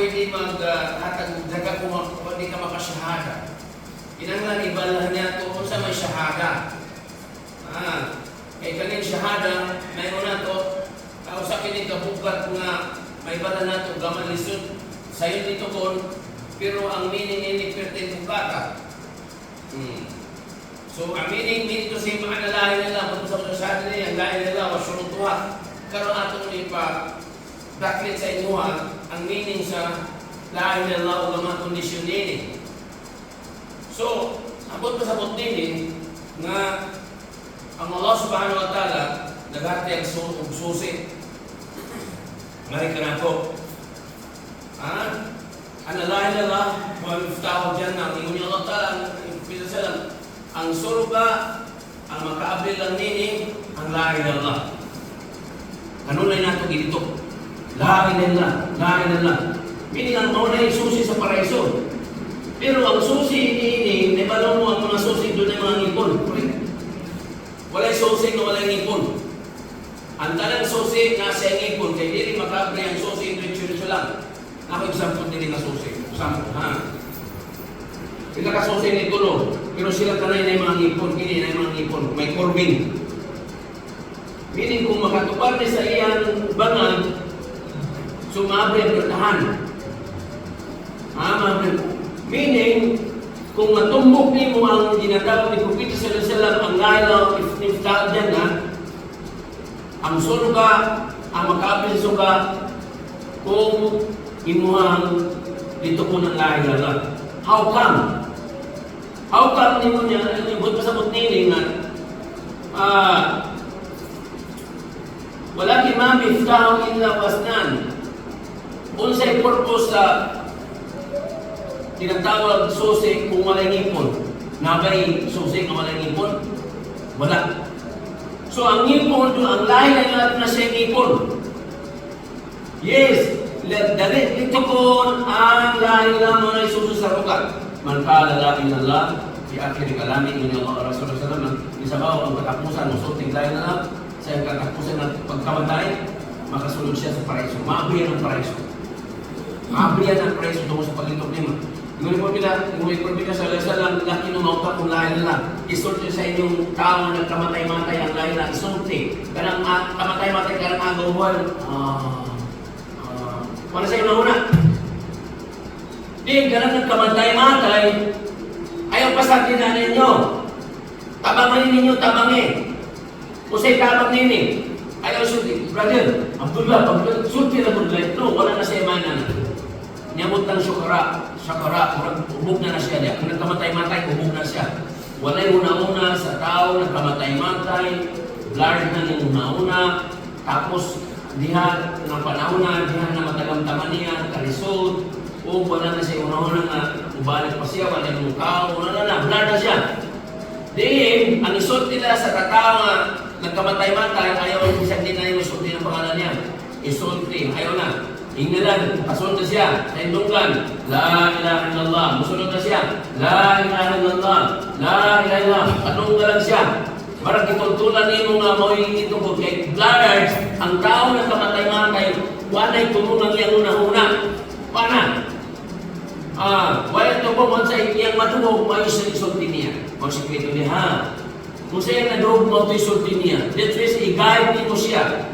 pwede mag-hatag daga kung hindi ka makasyahada. Kinanglan ibalahan niya ito kung sa may syahada. Kaya kanin syahada, mayroon na ito, sa kini kabukat nga may bala na ito, gaman lisod, sayo dito kon, pero ang meaning ini pertin bukata. So, ang meaning ito sa mga nalahin nila, kung sa syahada niya, ang lahin nila, wasyurutuha. Karoon atong ipa-daklit sa inyo ang meaning sa lahin nila o gaman kondisyon nini. So, abot pa sa abot nini, nga ang Allah subhanahu wa ta'ala nagati ang susi. Mari ka na po. Ang lahin nila, mamiftahol dyan na, ingon niya Allah ta'ala, ang surga, ang makaabil lang nini, ang lahin nila. Ano na nato dito? Lain nila. Meaning ang mauna yung susi sa paraiso. Pero ang susi ini, nabalong mo ang mga susi doon ay mga ngipon. Walay susi na walay ngipon. Ang talang susi nasa ngipon, kaya hindi rin makabri ang susi ito lang. Ako example din na susi. Example, Sila ka susi ni tulo, pero sila tanay na yung mga ngipon, hindi na yung mga ngipon. May corbin. Meaning kung makatupad sa iyang bangan, sumabri ang bertahan. Meaning, kung matumbok ni mo ang ginatawag ni Propeta sallallahu alaihi wasallam ang laila iftihal dyan ang surga, ang makaabil surga, kung imuhang dito po ng laila. How come? How come ni mo niya, ibot pa sa butniling na wala ma miftahong illa wasnan. Unsay purpose sa tinatawag susi kung walay ngipon? Nabay susi kung walay ngipon? Wala. So ang ngipon doon, ang lahi na siya ngipon. Yes, dito po ang lahi lamang na susi sa rukat. Man kala la ilallah, di akhir kalami ini Allah Rasulullah SAW, isabaw ang katapusan, musulting lahi na lang, sa katapusan ng pagkamatay, makasulod siya sa paraiso. Maabriyan ang paraiso. Maabriyan ang paraiso doon sa paglintog nima. Ngunit po kita sa lang, laki ng mauta kung lahi na. Isulti sa inyong tao na kamatay-matay ang lahi na. Isulti. Kanang kamatay-matay, kanang agawan. Para sa inyo na. Di, kanang kamatay-matay, ayaw pasatin na ninyo. Tabangin ninyo, tabangin. Usay tabang nini. Ayaw sulti. Brother, Abdullah, sulti na Abdullah. No, wala na siya mainan. Nyamot ng syukara, ubog na siya niya. Kung nagkamatay-matay, ubog na siya. Walay una-una sa tao, nagkamatay-matay, blurred na ng una-una, tapos diha ng panahon na, diha na matagamtaman niya, karisod, o wala na siya una-una na ubalik pa siya, wala yung mukha, blurred na siya. Then, ang isot nila sa katao nga, nagkamatay-matay, ayaw ang isang din na yung isulti ng pangalan niya. Isulti, ayaw na. Ingnalan, kasunod na siya. Sa indunggan, La ilaha illallah. Musunod na siya, La ilaha illallah. La ilaha illallah. Anong lang siya? Parang itultulan niyo nga mo yung itungkod kay blurred, ang tao na kamatay-matay, wanay tumunang yung una-una. Pana? Wala ito po, once ay iyang matulog, may isulti niya. Magsikreto niya, kung siya nadurog mo ito isulti niya, that means, i-guide mo siya.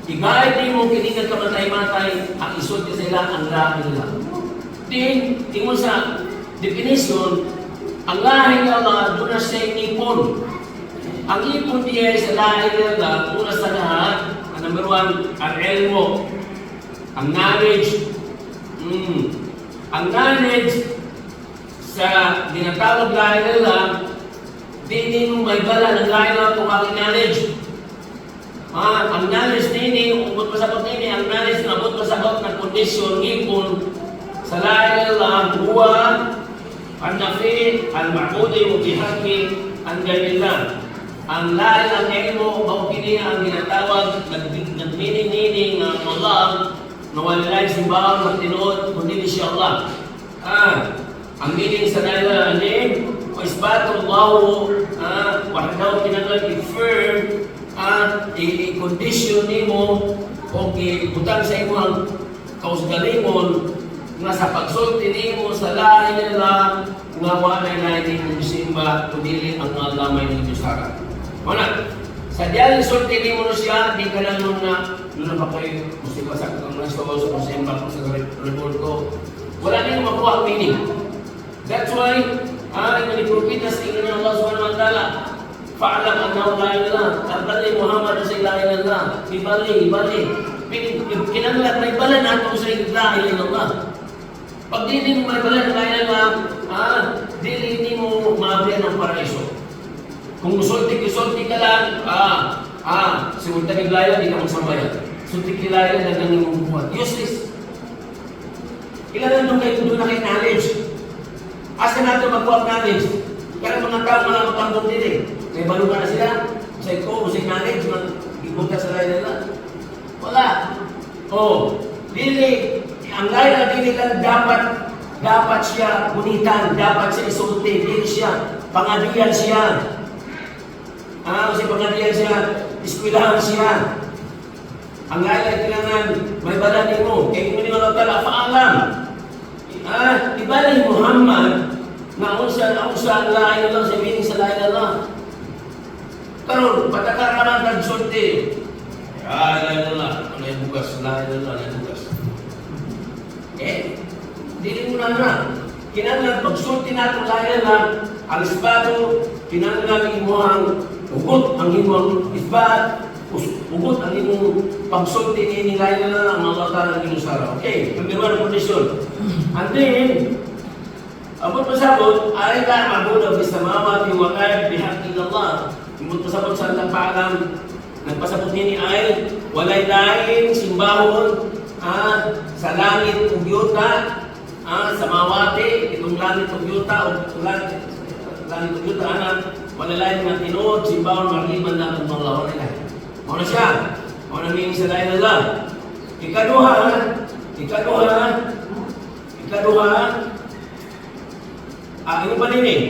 I-guide mo kiningat kamatay-matay, ang isulti sila, ang lahi nila. Then, tingin sa definition, ang lahi nila, doon na siya ipon. Ang ipon niya sa lahi nila, una sa lahat, ang number one, ang elmo, ang knowledge, ang knowledge sa dinatawag lahi nila, di mo may bala ng lahi nila kung aking knowledge. Ang knowledge nini, umot pasabot nini, ang knowledge na umot pasabot na kondisyon, ngipon, sa lahi nila, buwa, ang nafi, ang makudi, mutihaki, ang ganila. Ang lahi ng elmo, maukini ang dinatawag, nagmini-nini ng Allah, na walilay simbahan ng tinuod, kundi siya Allah. Ang meaning sa nila, isbatullahu, wahdaw kinaglag i-firm, i-condition ni mo, o i-butang sa imo ang kausgalingon, nga sa pagsulti nimo sa lahi nila nga walay lahi nimo simba kundi ang Allah may ninyo sara. Mana sa diyan sulti nimo siya di ka lang na doon pa kayo musiba sa kang nasa sa simba ko sa revolto. Wala nang makuha ang meaning. That's why ang propeta sa inyo Allah Subhanahu wa taala fa'alam annahu la ilaha illa Muhammad sa ilaha illallah ibali kinanglan may bala nato sa ilaha illallah. Pag di mo may bala na ilaha dili mo maabrihan ng paraiso. Kung sulti ka lang simunta biglaya di ka magsambayan. Sulti kilaya na nang imong useless. Kailangan nung kayo doon na kayo knowledge. Asa nato magkuha knowledge? Kaya mga tao mga matambong din eh. May balo ka na sila. Usay ko, usay knowledge, mag-ipunta sa lahi nila. Wala. Dili. Ang lahi dili lang dapat siya bunitan, dapat siya isulti, dili siya. Pangadiyan siya. Kasi pangadiyan siya, iskwilahan siya. Ang lahi kailangan may balani mo. Kaya kung hindi mo lang paalam. Ibalik Muhammad na unsa ang lahi nila sa meaning sa lahi nila. Karon patakaraman kag sulti. Lahi nila, ano yung bukas lahi nila, ano yung bukas. Dili mo na. Kinanglan pagsulti nato lahi nila, ang isbado, kinanglan imuhang ugot ang imong isbad, ugot ang imong pagsulti ni lahi nila ang mga katalang ginusara. Okay, pagdiwa ng kondisyon. And then, abot pasabot, ay la ma'budu bis samawati wal ardi bihaqqi Allah. Abot pasabot sa paalam, nagpasabot nini ay walay lain simbahon sa langit ug yuta, sa mawati itong langit ug yuta ug langit ug yuta walay lain nga tinuod simbahon maliban na ang mga lawan nila. Mao na siya. Mao na meaning sa lain Allah. Ikaduha, ano pa din eh?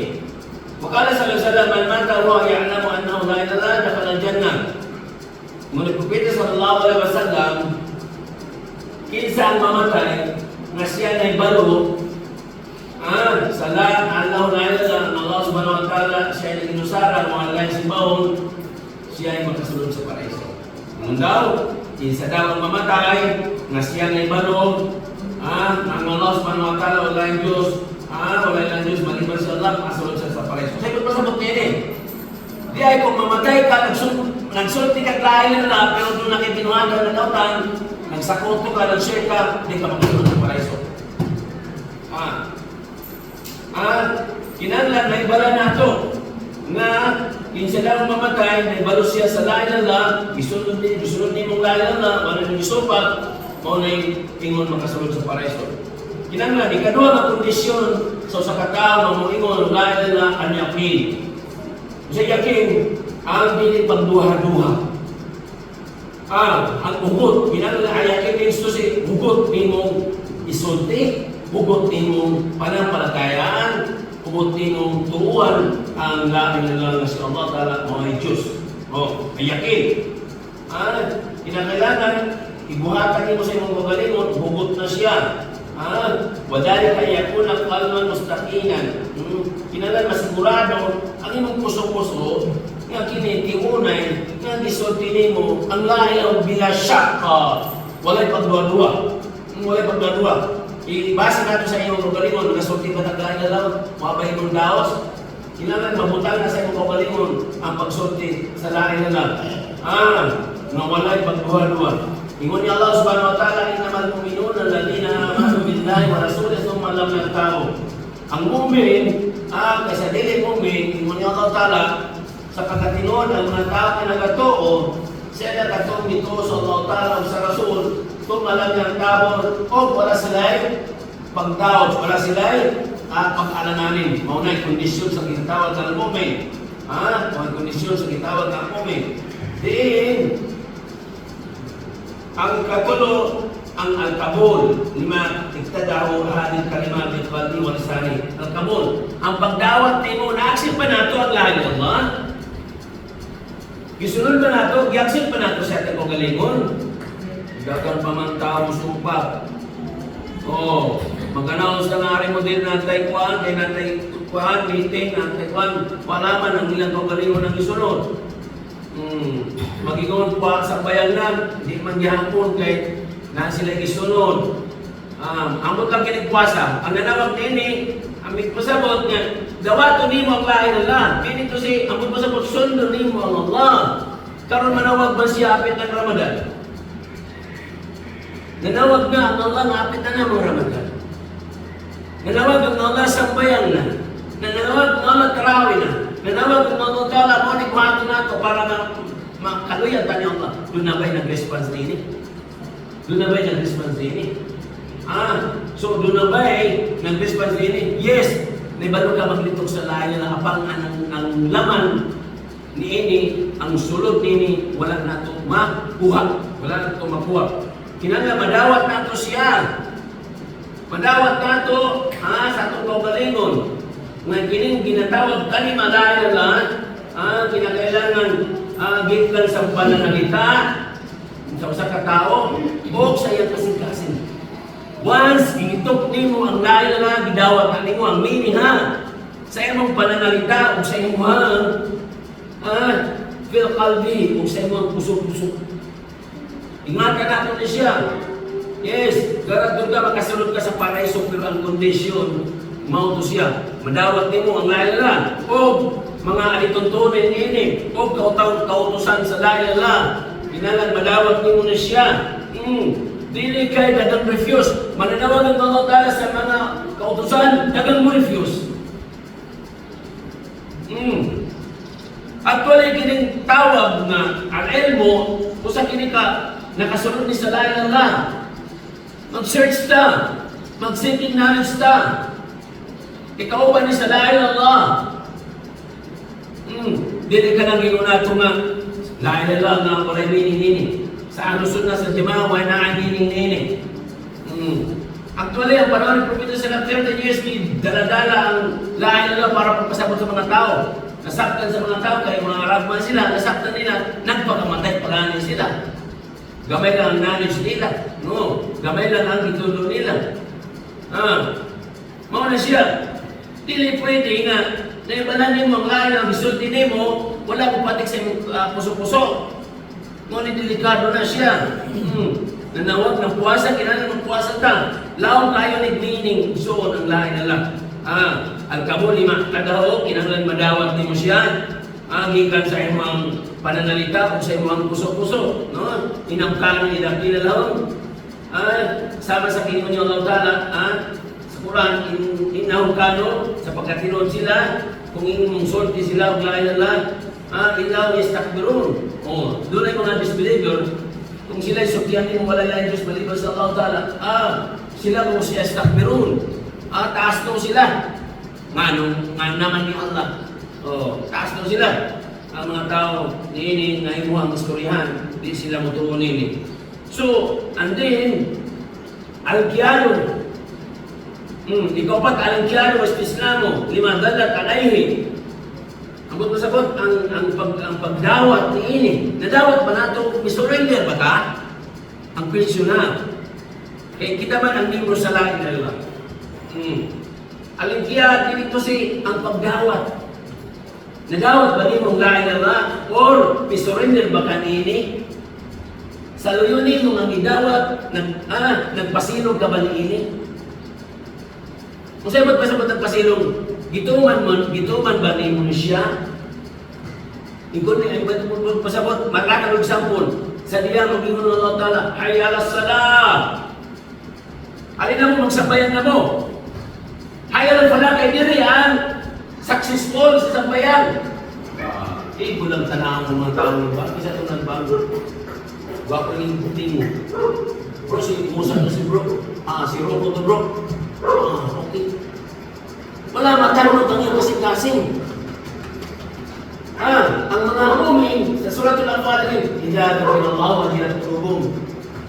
Wakala sallallahu man mata wa ya'lamu annahu la ilaha illallah dakhala al-jannah. Ngunit propeta sallallahu alaihi wasallam kinsa ang mamatay nga siya na ibalo sa lahat Allah la ilaha illallah Allah subhanahu wa ta'ala siya ay ginusara mga lain simbahon siya ay makasulod sa paraiso. Ang daw, kinsa daw ang mamatay nga siya na ibalo ang Allah subhanahu wa ta'ala wala yung Diyos wala yung Diyos maliban sa Allah makasulod siya sa paraiso. Kasi kung pasabot niya eh di ay kung mamatay ka nagsulti ka lahi nila pero doon nakibinuhan ka ng kautan nagsakoto ka, nag-share ka di ka makasulod sa paraiso. Kinanglan may bala nato nga kinsa lang mamatay may balo siya sa lahi nila gisunod ni mong lahi nila wala nang gisupat mao na ingon makasulod sa paraiso. Kinanglan ikaduha nga kondisyon sa katao nga moingon lahi nila ang yakin. Sa yakin ang dili pagduha-duha. Ang ugot kinanglan ang yakin means to say ugot nimong isulti, ugot nimong panampalatayaan, ugot nimong tuuan ang lahi nila nga si Allah Ta'ala mao ay Diyos. Ay yakin. Kinakailangan ibuhatan niyo sa imong kagalingon, hugot na siya. Wadali kaya yakun ang kalman mustaqinan. Kinanglan masigurado ang imong puso-puso nga kinitiunay nga gisulti nimo ang lahi ang bila syakka. Walay pagduwa-duwa. Ibase nato sa imong kagalingon, nasulti ba tagay na lang, mabay mong daos. Kinanglan mabutang na sa imong kagalingon ang pagsulti sa lahi nila. Nga walay pagduwa-duwa. Ingon ni Allah subhanahu wa ta'ala, innamal mu'minuna alladhina amanu billahi wa rasulihi thumma lam yartabu. Ang mu'min, kasi dili mu'min, ingon ni Allah ta'ala, sa pagkatinuod ang mga tao na nagatuo, siya na katong dito sa Allah ta'ala o sa Rasul, thumma lam yartabu, o wala sila'y pagtawad, wala sila'y pag-alanganin. Maunay, kondisyon sa kitawag ng mu'min. Mga kondisyon sa kitawag ng mu'min. Diin, ang katulo, ang al-kabul, lima, iktadahu ahadil kalima bitwaldi wa lisani. Al-kabul, ang pagdawat nimo, na-accept pa nato ang lahi ng Allah? Gisunod ba nato? Gi-accept pa nato sa ating kagalingon? Dagan pa man tao sumpa. Mag-announce na nga rin mo din na taekwondo, kay na taekwondo, meeting, na taekwondo, palaman ang ilang kaugalingon ng isunod. Mag-ingon pa sa bayan lang, hindi man gihapon kay na sila isunod. Ambot lang kinigpasa. Ang nanawag nini, ang pasabot nga, dawato nimo ang lahi ng Allah. Meaning to say, ambot pasabot, sundo nimo ang Allah. Karon manawag ba siya apit ng Ramadan? Nanawag nga ang Allah nga apit na namang Ramadan. Nanawag ang Allah sambayan na. Nanawag ang Allah tarawih na. Nanawag ang Allah ta'ala, mo ni kuhato na ito para makaluyan tayo Allah. Doon na ba'y nag-response nini? Doon na ba'y nag-response nini? So doon na ba'y nag-response nini? Yes! Nibalo ka maglitok sa layo na kapang ang laman ni ini, ang sulod nini, wala na ito makuha. Wala na ito makuha. Kinala, madawat na ito siya. Madawat na ito sa itong kaugalingon. Nga kining ginatawag kalima dahil lang, kinakailangan gitlan sa pananalita sa usa ka tao o sa iyang kasing-kasing. Once initok nimo ang dahil na gidawat na nimo ang meaning sa imong pananalita o sa imong fil qalbi o sa imong puso-puso. Ingatan nato na siya. Yes, garadun ka makasulod ka sa paraiso pero ang kondisyon mao to siya. Madawat nimo ang layla o mga alituntunin ini o kautusan sa layla. Kinalan madawat nimo na siya. Dili kay dagang refuse. Mananawag ang Allah Ta'ala sa mga kautusan, dagang mo refuse. Actually, kining tawag na al-ilmo, kung sa kini ka nakasunod ni sa layla, mag-search ta, mag-seeking knowledge ta. Ikaw ba ni sa dahil Allah? Dili ka nang ginunato nga dahil Allah nga walay meaning. Sa anusun na sa jamaah, wala na ang meaning. Actually, ang panahon ng Propeta sa 30 years, daladala ang dahil Allah para pagpasabot sa mga tao. Nasaktan sa mga tao, kaya mga Arab man sila, nasaktan nila, nagpakamatay, paganin sila. Gamay lang ang knowledge nila. No, gamay lang ang itulo nila. Mauna siya. Dili pwede nga, naibalan mo ang lahi ng bisulti mo, wala ko patik sa puso-puso. Ngunit delikado na siya. Nanawag ng puwasa, kailangan ng puwasa ta. Laon tayo nag-meaning, suon ang lahi nila. Al-Kabul lima kadaho, kinahanglan madawat nimo siya. Gikan sa imong pananalita o sa imong puso-puso. No? Inamkan nila kilalahon. Sama sa kinyo ni Allah Ta'ala, Quran, inahukano sa pagkatinod sila, kung inyong sulti sila, o lain Allah, ilaw yastakbirun. Doon ay mga disbeliever, kung sila sultihan din wala lain Diyos maliban sa Allah Ta'ala, sila kung siya yastakbirun, taas daw sila. Nga naman ni Allah. Taas daw sila. Ang mga tao, niini, naimuhang istoryahan, di sila mutuon nini. So, and then, al-Qiyalo, ikaw pa talangkyano was Islamo, lima dalat alayhi. Ang sabot ang pagdawat ni ini. Nadawat ba nato surrender ba ta? Ang question na. Kaya kita man ang libro sa lain na alingkiya dito si ang pagdawat. Nadawat ba ni mong lain na or surrender ba kanini? Sa luyunin mo ang idawat, nagpasilog ka ba ni ini? Kung sa'yo ba't pasabot nagpasilong, gituman ba ni mo siya? Ikon ni ba't pasabot, magkakaroon example, sa diya mag-ingon ng Allah Ta'ala, hayya ala salah. Alin na mo, magsabayan na mo. Hayya ala pala kay diri successful sa sabayan. Bulang tanawang ng mga tao ba? Isa ito nagbago. Wako yung buti mo. Bro, si Musa na si bro. Si Roko to bro. Okay. Wala matarunod ang iyong kasing-kasing. Ang mga mu'min sa Suratul Anfal din, idza dzukira Allah wajilat qulubuhum.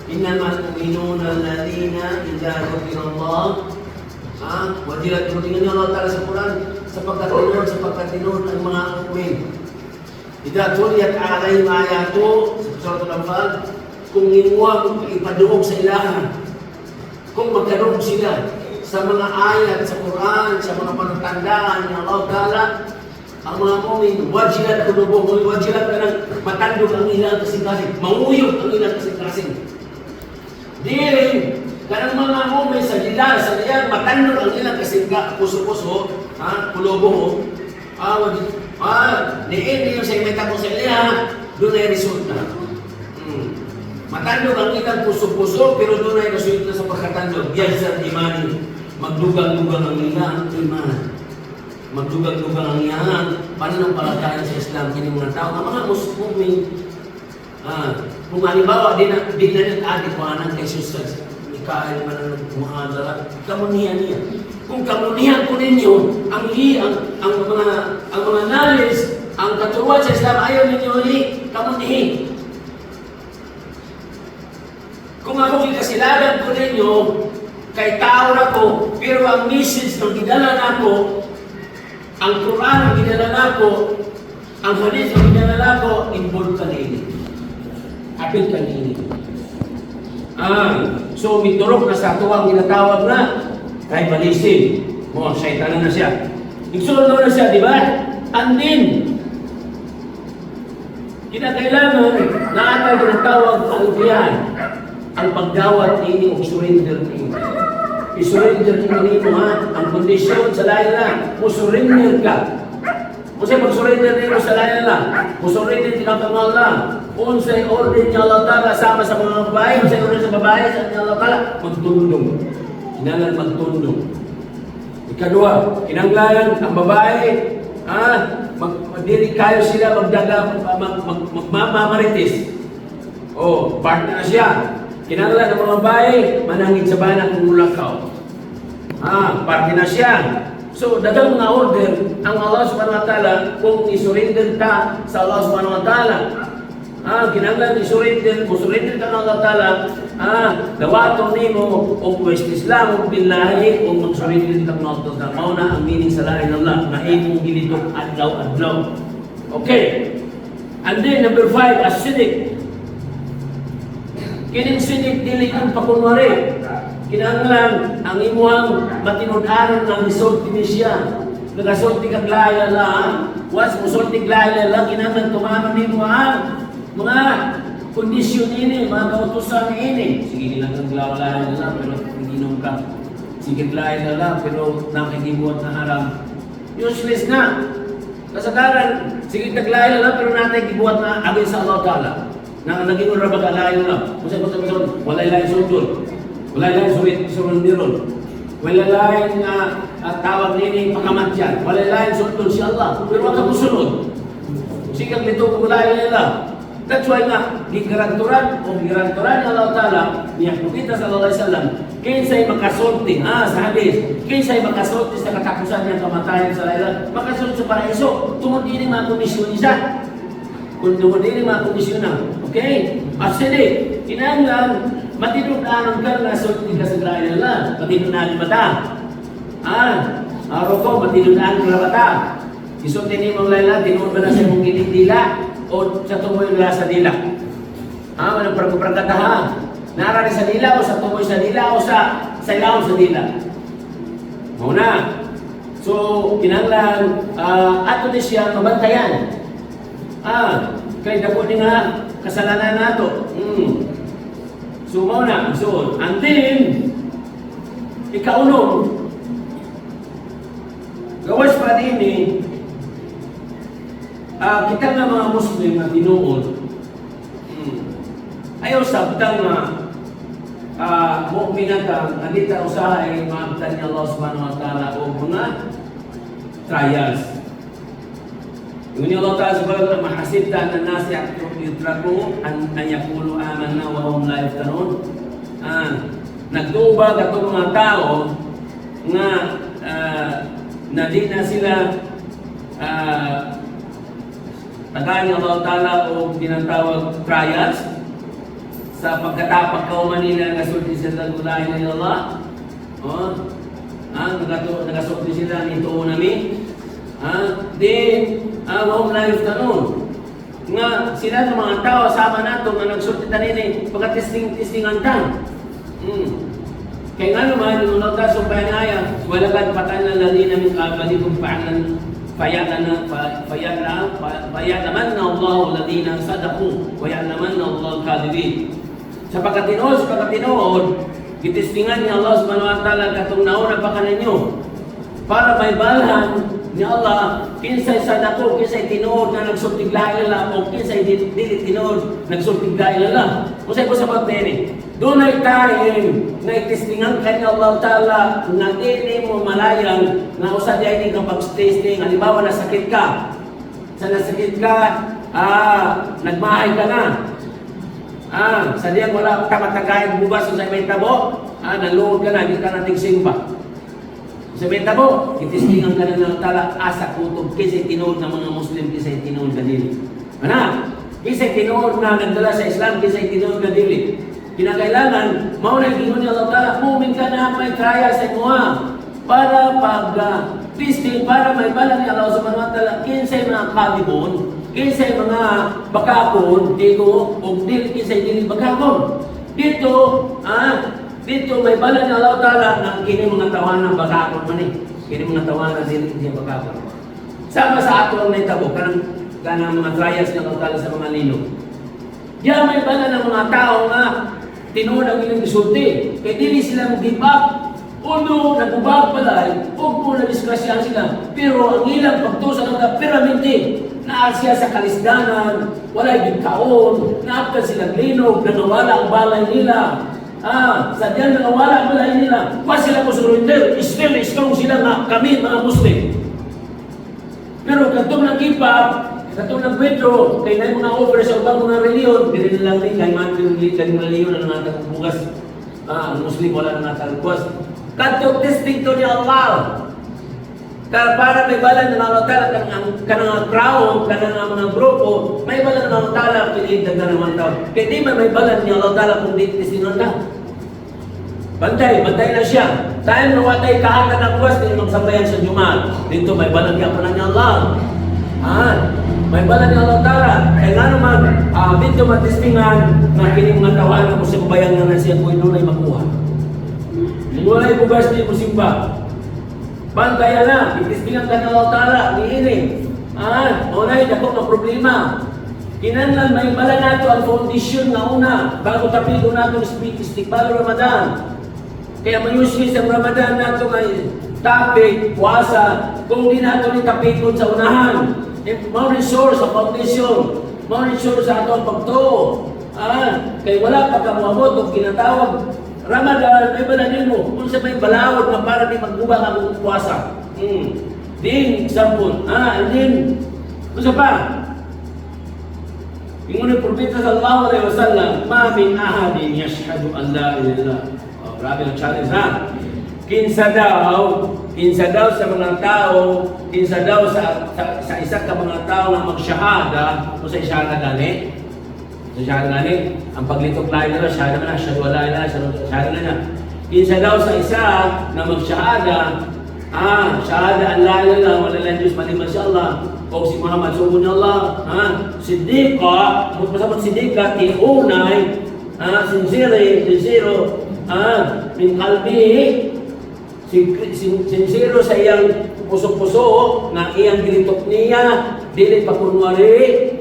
Innamal mu'minuna alladhina idza dzukira Allah wajilat qulubuhum. Tingnan niyo Allah Ta'ala sa Quran, sa pagkatinod ang mga mu'min. Idza tuliyat alayhim ayatu sa Suratul Anfal, kung imuwag ipaduog sa ilaha, kung magkaroon sila sa mga ayat sa Quran, sa mga panatandaan ni Allah Ta'ala, ang mga mu'min, wajilat kulubuhum, wajilat ka ng matandog ang ilang kasing-kasing, manguyog ang ilang kasing-kasing. Di rin, kanang mga mu'min sa lilar, sa liyan, matandog ang ilang kasing-kasing, puso-puso, kulubuhum, diin yung sa may tapos sa iliha, doon ay resulta. Matandog ang ilang puso-puso, pero doon ay resulta sa pagkatandog. Yan sa imani, magdugang-dugang ang ilang iman. Magdugang-dugang ang iyan, pananampalataya sa Islam, kini mga tao, ang mga Muslim, kung halimbawa, di na nag-adik mga kay Jesus, ikaay man ang muhadara, kamunihan niya. Kung kamunihan ko ninyo, ang mga knowledge, ang katuruan sa Islam, ayaw ninyo kamunihin. Kung ako ikasilagan ko ninyo, kay tao na ko, pero ang message ng gidala na ko, ang Quran ang ginala ko, ang hadith ang ginala ko, involved kanini. Apil kanini. So, miturok na sa tuwang ginatawag na, kay balisin. Syaitan na siya. Igsulong na siya, di ba? Andin. Kinakailangan na atay ginatawag ang iyan, ang pagdawat ini o surrender ini. I-surrender nito ang kondisyon sa layan lang. Surrender ka. Kasi mag-surrender nito sa layan lang. Surrender ka kang Allah. Kung sa'y order niya Allah Ta'ala sama sa mga babae, kung sa'y order sa babae, sa Allah Ta'ala, magtundong. Kinangan magtundong. Ikadua, kinanglan ang babae, magdiri kayo sila, magmamaritis. Partner na siya. Kinanglan ang mga babae, manangin sa banak ng mulakaw. Parte na siya. So, dagang mga order, ang Allah subhanahu wa ta'ala, kung isurrender ka sa Allah subhanahu wa ta'ala, kinanglan isurrender, kung surrender ka ng Allah ta'ala, dawato nimo, o pwes Islam, o billahi, o mag-surrender ka ng Allah ta'ala. Mauna ang meaning sa lain ng Allah, na imong gilitok adlaw-adlaw. Okay. And then, number 5, as-sidik. Kining sidik dili ang pakunwari. Kinahanglan ang imuhang matinud-anon ng result ni siya. Nagasulti kag laya lang. Was musulti laya lang kinahanglan tumano nimo ang mga kondisyon ini, mga kautusan ini. Sige nilang kang laya lang pero ginom ka. Sige laya lang pero nakikibuhat na haram. Useless na. Kasagaran, sige taglaya lang pero natin gibuhat na agay sa Allah Ta'ala. Naging urabag alayo na. Kung walay lain sundol. Walay lain surundiron. Walay lain tawag nini pakamatyan. Walay lain sundol si Allah. Pero wag ka musunod. Sikang nito kung walay nila. That's why nga, gigaranturan ni Allah Ta'ala, niya kita sallallahu alaihi wasallam, kinsay makasulti, sa hadis, kinsay makasulti sa katapusan niya kamatayan sa laila, makasulti sa paraiso, tungod ini mga kondisyon isa. Kung tungod ini mga kondisyon na. Okay? Asili, kinahanglan, matinud-anon ka na sulti ka sa laila lang, matinud-anon mata. Araw ko, matinud-anon ka mata. Isulti ni mong laila, tinuod ba na sa mong dila o sa tumoy nila sa dila? Walang pagkupragkata ha. Narari sa dila o sa tumoy sa dila o sa ilaw sa dila. Muna. So, kinanglan, ato din siya mabantayan. Kaya dako din nga kasalanan nato. So, muna. So, and then, ikaunom, gawas pa din kita nga mga Muslim na tinuod, ayaw sabtang mu'minatan, nandita usahay maabtan ni Allah subhanahu wa ta'ala o mga trials. Yung ni Allah ta'ala subhanahu wa ta'ala, mahasibta na nasi yutraku an yakulu amanna wa hum la yaftanun. Nagtuba katong mga tao nga na di na sila tagaan ng Allah Ta'ala o tinatawag trials sa pagkatapak kauman nila nagasulti sila gulahin ng Allah. Nagasulti sila nito nami. Then, wahong life tanong. Nga sila ng mga tao sama nato nga nagsulti tanin pagka-testing ang tang. Kaya nga naman, yung Allah Ta'ala sumpay na walakad fatana alladhina min qablikum faya'lamanna Allahu alladhina sadaqu wa ya'lamanna Allahu al-kadhibin. Sapagkat tinuod, gitistingan ni Allah subhanahu wa ta'ala katong nauna pa kaninyo para may balhan ni Allah kinsay sadako, kinsay tinuod na nagsultig lahi lala o kinsay dili tinuod nagsultig lahi lala. Kusay ko sa pagtene doon ay tayo na itistingan kanya Allah ta'ala na dili mo malayan na usad ay hindi ka pag-testing. Halimbawa nasakit ka, sa nasakit ka, nagmahay ka na, sa diyan wala ka matagayin bugas sa may tabo, naluod ka na, hindi ka nating simba. Sa may tabo, itistingan ka na ng tala, asa kutob, kisay tinuod ng mga Muslim, kisay tinuod na dili. Kisay tinuod na nagdala sa Islam, kisay tinuod na dili. Kinakailangan, mauna yung gingon ni Allah Ta'ala, mumin ka na may kaya sa imuha para pag-testing, para may bala ni Allah Subhanahu wa Ta'ala, kinsay mga kalibon, kinsay mga bakakon, dito, o kinsay dili bakakon. Dito may bala ni Allah Ta'ala na kini mga tawanan ng bakakon man kini mga tawanan dili siya bakakon. Sama sa ato ang naitabo, kanang mga trials ni Allah Ta'ala sa mga lino. Diyan may bala ng mga tao nga tinuod ang ilang gisulti. Kaya dili sila mag-give up. Uno, nagubag palay, huwag mo na-diskrasyahan sila. Pero ang ilang pagtusa ng piramide, naasya sa kalisdanan, walay bigkaon, naapkan silang linog, nanawala ang balay nila. Sadyan nanawala ang balay nila. Pas sila po surrender, still strong sila nga kami, mga Muslim. Pero katong nag-give up, katong ng Pedro, kay na mga offer sa ubang mga reliyon, hindi na lang rin, kay mga reliyon na nangatang bugas. Ang Muslim wala nangatang bugas. Katong testing to ni Allah. Para may balan ng Allah Ta'ala, kanang crowd, kanang mga grupo, may balan ng Allah Ta'ala, pinigdag na naman tao. Kaya di may balan ni Allah Ta'ala kung di testingan ka. Bantay na siya. Tayo na watay kahanan ng buwas, hindi magsambayan sa Jumat. Dito may balan niya pa na ni Allah. May bala ni Allah Ta'ala. Kaya nga naman, dito matestingan na kining mga tawanan mo sa bayan nga na siya kung ino na makuha. Mula yung bugas niya mo simba. Bantayan na, itestingan ka ni Allah Ta'ala, niining. Unay, dakot na problema. Kinanlan, may bala nato ang foundation na una, bago tapigo nato istiqbal Ramadan. Kaya mayusli sa Ramadan nato ngay topic, puasa, kung di nato ni tapikon sa unahan. Mau resource sa foundation, mau resource sa atong pagtuo. Kaya wala pa ka muabot o kinatawag Ramadan, may balanin mo. Kung sa may balawad na para di magbubang ang puwasa. Din, example. And then, kung pa, yung unang propeta sallallahu alaihi wasallam, ma min ahadin yashhadu an la ilaha illallah. Grabe ang challenge ha. Kinsa daw sa mga tao, kinsa daw sa isa ka mga tao na magsyahada, o sa isyahada gani, ang paglitok lain nila, syahada na, syahada na. Kinsa daw sa isa na magsyahada, syahada an la ilaha illallah, wala lang Diyos maliban si Allah, o si Muhammad subhanahu ni Allah, siddiqa, magpasabot siddiqa, tiunay, sincero, min qalbihi, sincero sa iyang puso-puso na iyang gilitok niya, dili pa kunwari.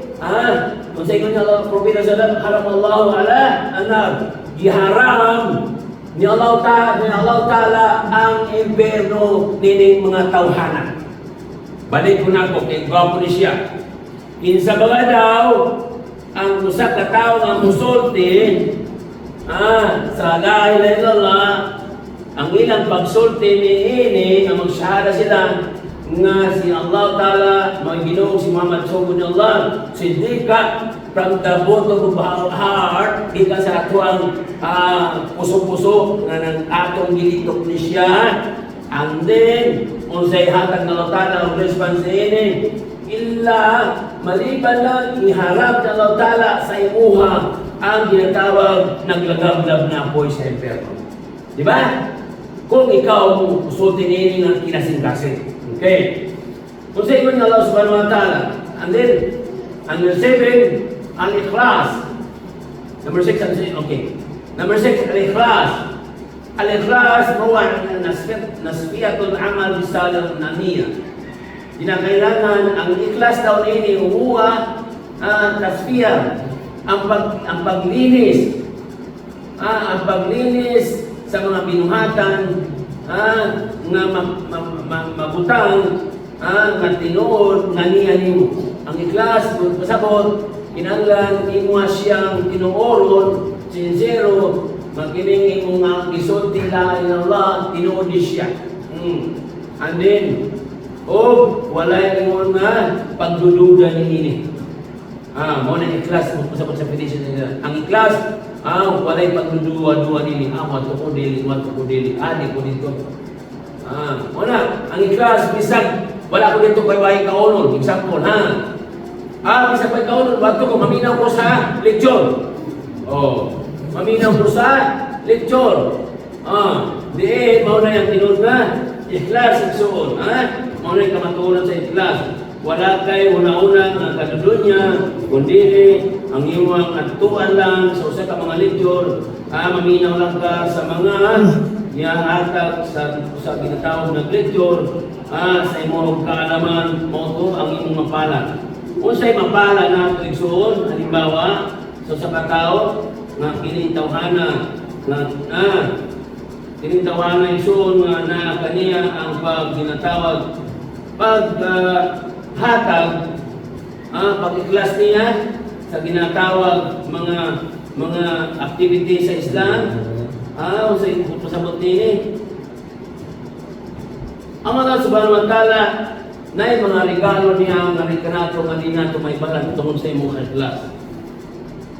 Kung sa inyo niya Allah, Propeta Sallam, haramallahu ala anar, giharam ni Allah Ta'ala ang imperno nining mga tawhana. Balik ko na ko, kay gwapo ni siya. Kinsa ba daw ang usa ka tawo nga musulti sa la ilaha illallah, ang ilang pagsulti niini nga magsyahada sila nga si Allah Ta'ala, mga Ginoo si Muhammad subhanahu ni Allah, siddiqa from the bottom of our heart, ika sa atuang puso-puso na ng atong gilitok ni siya. And then, unsay hatag na Allah Ta'ala ang response niini, illa maliban lang iharap na Allah Ta'ala sa imuha ang ginatawag naglagablab na apoy sa impyerno. Di ba? Kung ikaw usultin niini ng kinasing-kasing. Okay. Kung sa inyo Allah subhanahu wa ta'ala. And then, number 7, al-ikhlas. Number 6, okay. Number 6, al-ikhlas. Al-ikhlas huwa nasfiyatul amal bisalih naniya. Kinakailangan ang ikhlas daw ini huwa tasfiyah, ang paglinis, ang paglinis sa mga binuhatan nga mabutang nga tinuod nga niya nimo. Ang ikhlas pasabot kinahanglan imo siyang tinuoron sincero magkining imo nga gisulti la ilaha illallah tinuod siya. And then walay imo nga pagdududa niini. Mo na ikhlas mo pasabot sa petition nila. Ang ikhlas walay pagduduwa-duwa nini. Wato ko dili, adi ko dito. Wala, ang ikhlas bisag wala ko dito kay wahi kaunol. Example, bisag kay kaunol, wato ko maminaw ko sa lechon. Maminaw ko sa lechon. Di mao na yang tinud na ikhlas igsuon. Mao na yung kamatulan sa ikhlas. Wala kay una-una nga kadudunya, kundi ang iyong atuan lang sa usa ka mga lechon. Maminaw lang ka sa mga ihahatag sa ginatawag na lechon. Sa imong kaalaman mo to ang imong mapala. Unsay mapala na igsuon, halimbawa sa katao nga kining tawhana kining tawhana igsuon nga na kaniya ang pagginatawag hatag pag-ikhlas niya sa ginatawag mga activity sa Islam. Unsay pasabot niya ang Allah subhanahu wa ta'ala na mga regalo niya nga rikanato nga di nato may balan tungkol sa imong ikhlas.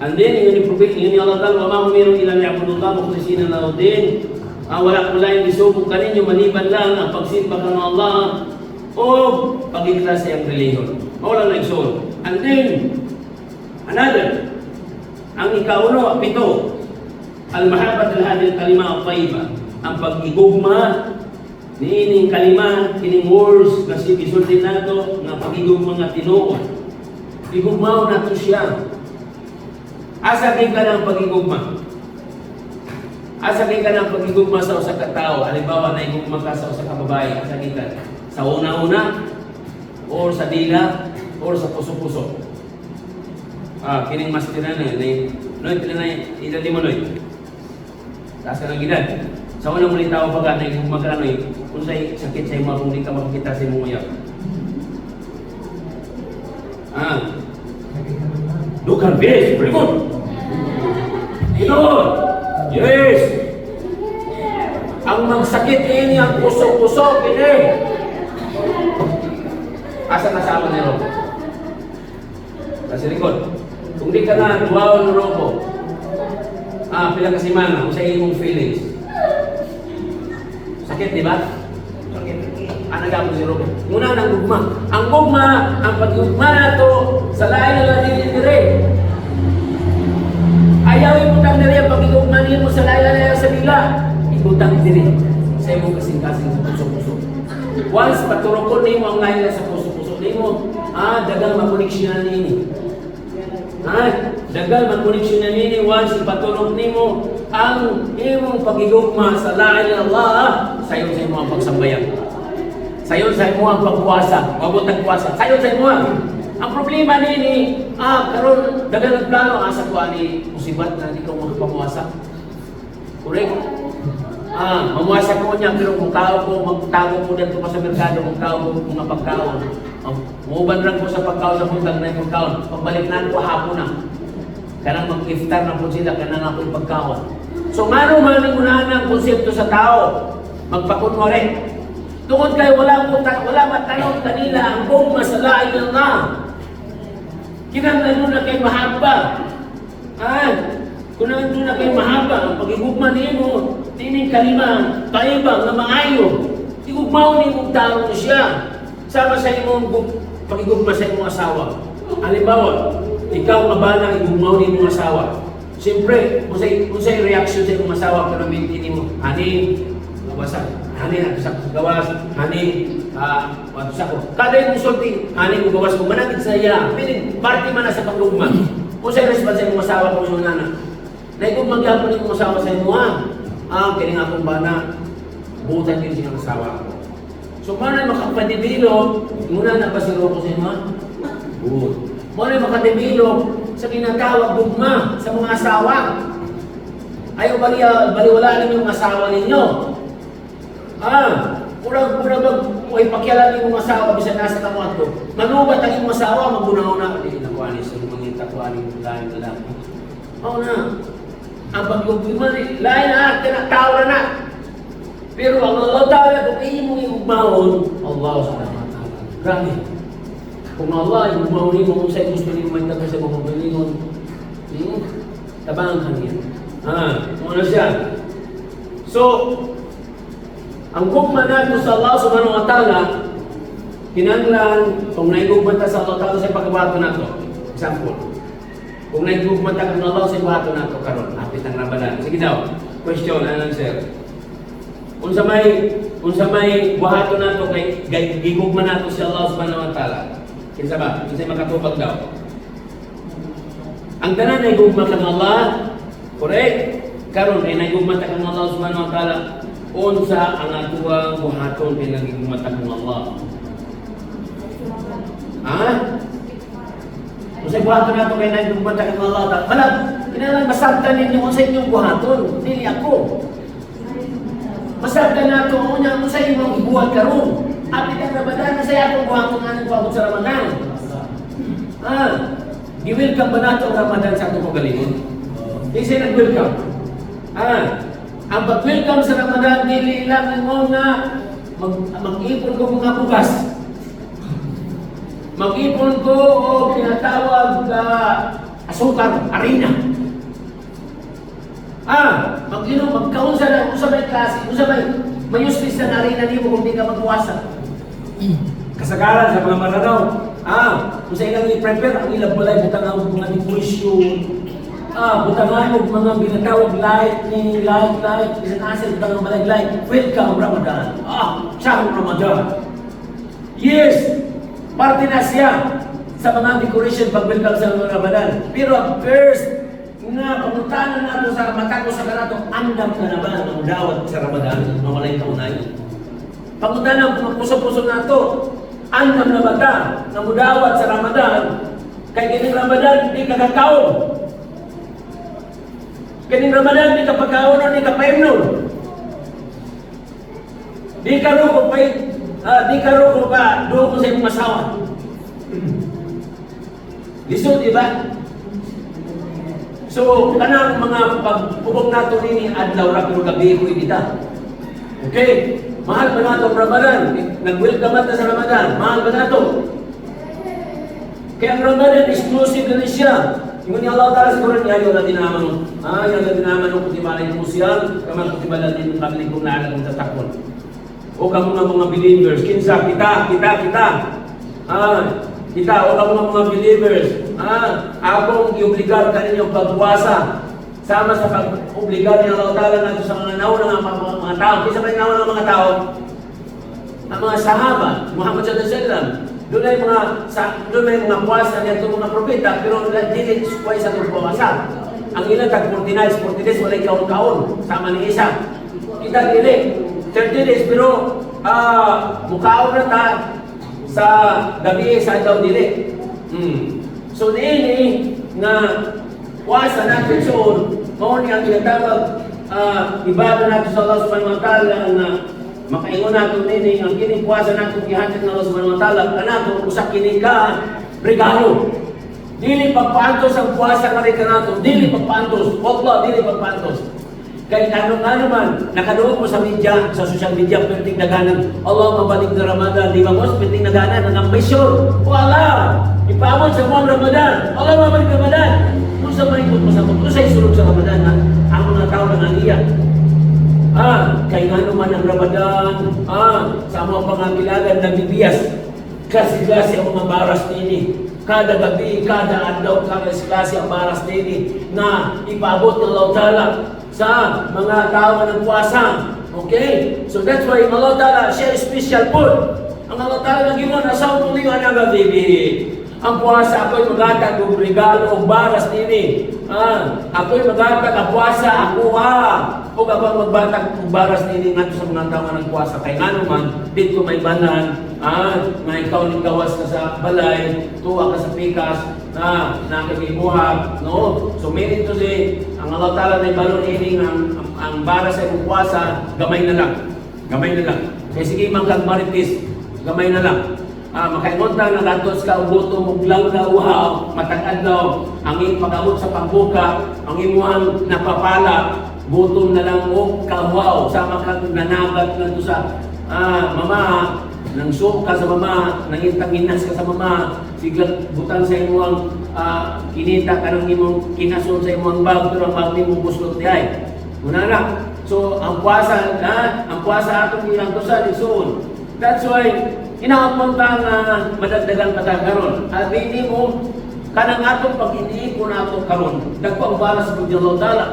And then, yun ni Allah ta'ala, wa ma umiru ila ni'abudullah mukhlisina lahu din. Wala ko lang isubok ka ninyo, maliban lang ang pagsimba ka ng Allah o pag-ikhlas sa iyang reliyon. Mawala na igsoon. And then, another, ang ikauno, pito, al-mahabat al-hadil kalima al-tayyiba, ang pag-igugma niining kalima, kining words na gisulti nato nga pagigugma nga tinuod. Igugmaw nato siya. Asa kay ka ng pagigugma? Asa kay ka ng pagigugma sa usa ka tawo? Halimbawa na igugma ka sa usa ka babae, asa kay ka? Sa una-una or sa dila or sa puso-puso. Kining mas tinanay noy tinanay idali mo noy. Asa ka gidad? Sa unang muli tao pag na igugma ka noy, unsay sakit sa imo kung di ka makikita sa imong uyab. Dukan, yes, very good. Inood, yes. Ang magsakit ini ang puso-puso, ini. Asa kasama ni Robo? Kasi likod. Kung di ka na duwaw ng Robo, pila kasi mana, kung sa imong feelings. Sakit, di ba? Nagamo si Robo. Muna ng gugma. Ang gugma, ang pag-gugma na ito, sa lain na lang dire. Ayaw ibutang dire ang pag-gugma niyo mo sa lain na lang sa bila. Ibutang dire. Sa imong kasing-kasing sa puso-puso. Once paturokon niyo ang lain na sa puso-puso niyo, dagang makoneksyon na niyo. Dagang makoneksyon na niyo once ipaturok niyo ang imong pag-gugma sa lain na Allah sa imong pagsambayan. Sayon sa imo ang pagpuasa, mabutang puasa. Sayon sa imo. Ang problema nini, karon dagan plano asa ko ani musibat na di ko makapamuasa. Correct? Mamuasa ko niya pero kung kao ko magtago ko dito pa sa merkado, kung kao ko mga pagkaon. Muban lang ko sa pagkaon sa buntag na pagkaon. Pagbalik na ko hapon na. Kanang mag-iftar na po sila kanang ako pagkaon. So ngano man ni unahan ang konsepto sa tao? Magpakunwari. Tungod kay wala matanong kanila ang gugma sa la ilaha illallah. Kinahanglan na kay mahaba. Kinahanglan na kay mahaba ang pagigugma nimo tining kalima tayyiba nga maayo. Igugmaw nimo tao siya. Sama sa imong pagigugma sa imong asawa. Halimbawa, ikaw mabana igugmaw nimo asawa. Siyempre, unsay reaction sa imong asawa pero maintain mo. Ani, mabasa. Hani ang sa gawas, hani sa ko. Kada yung sulti, hani ko gawas ko managid sa iya. Meaning party man na sa paglugma. Kung sa'yo responsa yung asawa ko yung nana. Na ikaw magyapon yung asawa sa imo kining akong bana, butan din siyang asawa ko. So, muna makapadibilog, muna na pasiro ko sa inyo, good. Muna makadibilog sa tinatawag gugma sa mga asawa. Ayaw baliwala ninyo yung asawa ninyo. Pura-pura ba, ay pakialam yung mga asawa, bisa nasa kamuat ko. Manubat ang yung asawa, magunaw-una. Hindi nakuha niya sa lumangita ko, aling lain na lang. Oo na. Ang paglugbiman, lain na, tinatawa na. Pero ang Allah Ta'ala, kung inyo mong iugmahon, Allah SWT. Grabe. Kung Allah, iugmahon mo kung sa'yo gusto niyo may taga sa mga galingon, tabangan ka niya. Muna siya. So, ang gugma natin sa Allah Subhanahu wa Ta'ala, kinanglan, kung naigugma ta sa Allah Ta'ala sa pagkabato na ito. Example. Kung naigugma ta ng Allah sa pagkabato na ito, karon, apit ang rabalan. Sige daw, question and answer. Kung sa may buhato na ito, kay gigugma na ito sa Allah Subhanahu wa Ta'ala. Kinsa ba? Kinsa makatupag daw. Ang tanan ay gugma ka ng Allah, correct? Karon ay naigugma ta ng Allah Subhanahu wa Ta'ala. Unsa ang atuang buhaton kay nagigumata ng Allah? Unsay buhaton nato kay nagigumata ng Allah? Wala, kinahanglan masabtan ninyo unsa inyong buhaton, dili ako. Masabtan nato unya unsa imong ibuhat karon. Apit ang Ramadan sa atong buhaton nga nagpaabot sa Ramadan. Gi-welcome ba nato ang Ramadan sa atong kagalingon? Kasi nag-welcome. Ang pag-welcome sa Ramadan, dili lang mo nga mag-ipon ko mga bukas. Mag-ipon ko o pinatawag asukar, harina. Mag-inom, magkaon sa may klase, may ustis na harina niyo kung di ka magpuwasa. Kasagaran sa mga maranaw. Kung sa ilang i-prepare, ang ilang balay, butang ang mga depression. Butangan mo mga binatawag light, isang asin, butang ang balay light. Welcome Ramadan. Siyang Ramadan. Yes, parte na siya sa mga decoration pag-welcome sa Ramadan. Pero ang first, na pamuntahan nato sa mata ko sa kanato, andam na naman ang dawat sa Ramadan, mawalay kaunay. Pamuntahan ang puso-puso nato, andam na mata na mudawat sa Ramadan, kay kining Ramadan, di kakakaon. Kining Ramadan, di ka pagkaon o di ka paimnon. Di ka ruko pa, doon ko sa iyong masawa. Lisod, di ba? So, kanang mga pagpubog nato nini adlaw ra pero gabi ko kita. Okay? Mahal ba nato ang Ramadan? Nag-welcome na sa Ramadan. Mahal ba nato? Kaya ang Ramadan exclusive na siya. Yung ni Allah Ta'ala siguro niya yung natin naman. Yung natin naman kung kutiba na yung musiyal, kamang kutiba na din kami kung naalang kong tatakon. O ka mga believers, kinsa, kita. Kita, o ka mga believers, akong i-obligar ka ninyong pagbuwasa. Sama sa pag-obligar ni Allah Ta'ala nato sa mga naunang mga tao. Kisa ba yung naunang mga tao? Ang mga sahaba, Muhammad sallallahu alaihi wasallam. Doon ay mga puwasa niya itong mga propeta, pero dili kuway sa itong puwasa. Ang ilang tag 49, 40 days, walay kaon-kaon, sama ni isa. Kita dili, 30 days, pero mukaon na ta sa gabi sa daw dili. So niini na puwasa natin soon, mao ni ang tinatawag ibada natin sa Allah Subhanahu wa Ta'ala na makaingon nato nini ang kining puwasa nato gihatag ng Allah Subhanahu wa Ta'ala kanato usa kini ka regalo. Dili pagpantos ang puwasa nga kanato, dili pagpantos. Wallah, dili pagpantos. Kay ano man nakaduog mo sa media, sa social media perting daganan. Allah mabalik na Ramadan, di ba mo perting daganan ang ambisyon. Wala. Ipaabot sa buwan Ramadan. Allah mabalik Ramadan. Kung sa maikot masabot, kung sa isulog sa Ramadan, ang mga tao nang aliya. Kay nga naman ang Ramadan, sa mga pangangilagan na bibiyas, klase-klase ang mga baras nini. Kada gabi, kada adlaw, klase ang baras nini na ipaabot ng Allah Ta'ala sa mga tao ng puwasa. Okay? So that's why Allah Ta'ala share special food. Ang Allah Ta'ala naging asaw tuloy ang nagabibi. Ang puasa ako'y magatag og regalo og baras nini. Ako'y magatag ang puasa ako ug ako magbatag og baras nini ngadto sa mga tawo nga nagpuasa kay ngano man dito may banan nga ikaw ning gawas ka sa balay, tuwa ka sa pikas nakikibuhat, no? So meaning to say, ang Allah Ta'ala na balon ini ang baras sa imong puasa gamay na lang. Gamay na lang. Kaya sige man kag maritis, gamay na lang. Makaingon na nagatos ka og gutom og lawlaw, matag-adlaw, ang iyong pag-abot sa pagbuka, ang imuhang napapala, gutom na lang og kawaw, sama kang nanagat na sa mama, nang ka sa mama, nangintanginas ka sa mama, siglang butang sa imuhang kinita ka ng imong kinason sa imuhang bag, pero ang bag mo buslot diay. Una na. So, ang puasa atong ilang tusa ni Soon. That's why, inapunta nga madagdagan patagaron. At hindi mo, kanang atong pag-iniipon atong karon, nagpang baras sa Allah Ta'ala,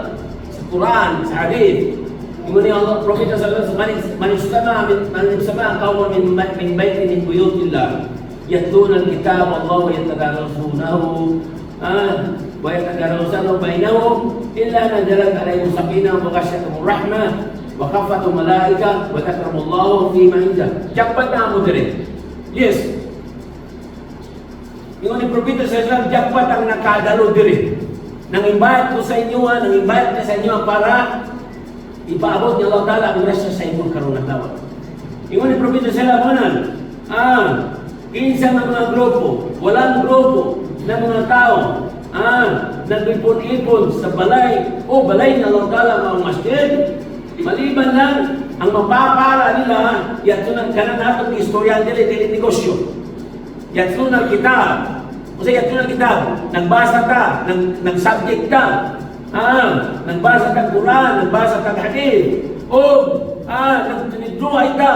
sa Quran, sa Hadith. Yung ni Allah, Prophet sallallahu alaihi wasallam, manisama, kawan min baitin min buyutillah, yatluna al-kitab Allah wa yatadarasunahu, wa yatadarasunahu bainahum, illa nazalat alayhim sakinah wa ghashiyatuhum rahmah, wa khaffatu malaika wa takramullahu fima indah. Japat na mo dire. Yes. Yung ni Prophet sallallahu japat ang nakadalo dire. Nang invite ko sa inyo, nang invite na sa inyo para ipaabot ni Allah Ta'ala ang grasya sa imong karon nga tawo. Yung ni Prophet sallallahu kinsa nga mga grupo, walang grupo ng mga tao nag-ipon-ipon sa balay o balay ng Allah Ta'ala mga masjid, maliban lang ang mapapala nila yato ng kanan natong istorya dili negosyo. Yato ng kitab. O sa yato ng kitab, nagbasa ka, nag-subject ka, nagbasa ka Quran, nagbasa ka hadith, o nagtinidluhay ka,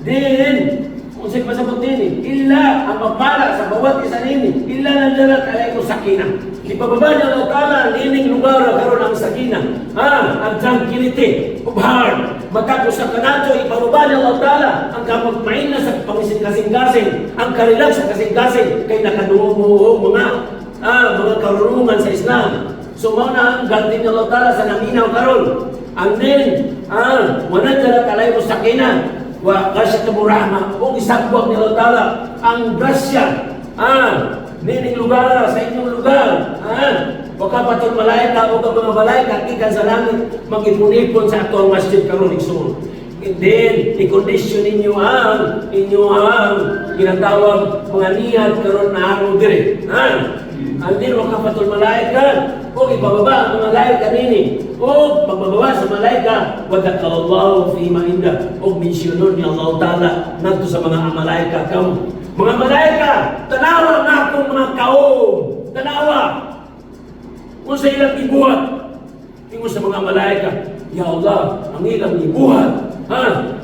din kung sa'yo pasabot din, illa ang mapala sa bawat isa nini, illa nandalat alay mo sakinah. Ipababa niya Allah Ta'ala, nining lugar karon ang sakinah, ang tranquility of heart. Matapos sa kanato, ipababa niya Allah Ta'ala, ang kapagpain na sa pangising-kasing-kasing, ang karelax sa kasing-kasing, kay nakaduong mga karunungan sa Islam. So mauna ang ganti niya Allah Ta'ala sa naminaw karon. And then, wanandalat alay mo sakinah, wa ghasyatuhum rahmah, o isagwag ni Allah Ta'ala ang grasya nining lugar sa inyong lugar, wa kapatul malaika o mga malaika ikan sa langit mag-ipon-ipon sa atong masjid karon igsoon. And then i-condition ninyo ang inyong ginatawag mga niyad karon na araw dire. And then wa kapatul malaika o ibababa ang mga malaika nini, o pagbababa sa malaika, wa dzakarallahu fi ma inda, o mensyonon ni Allah Ta'ala ngadto sa mga malaika kaum. Mga malaika, tanawa na akong mga kaum, tanawa kung sa ilang ibuhat. Tingin sa mga malaika, ya Allah, ang ilang ibuhat,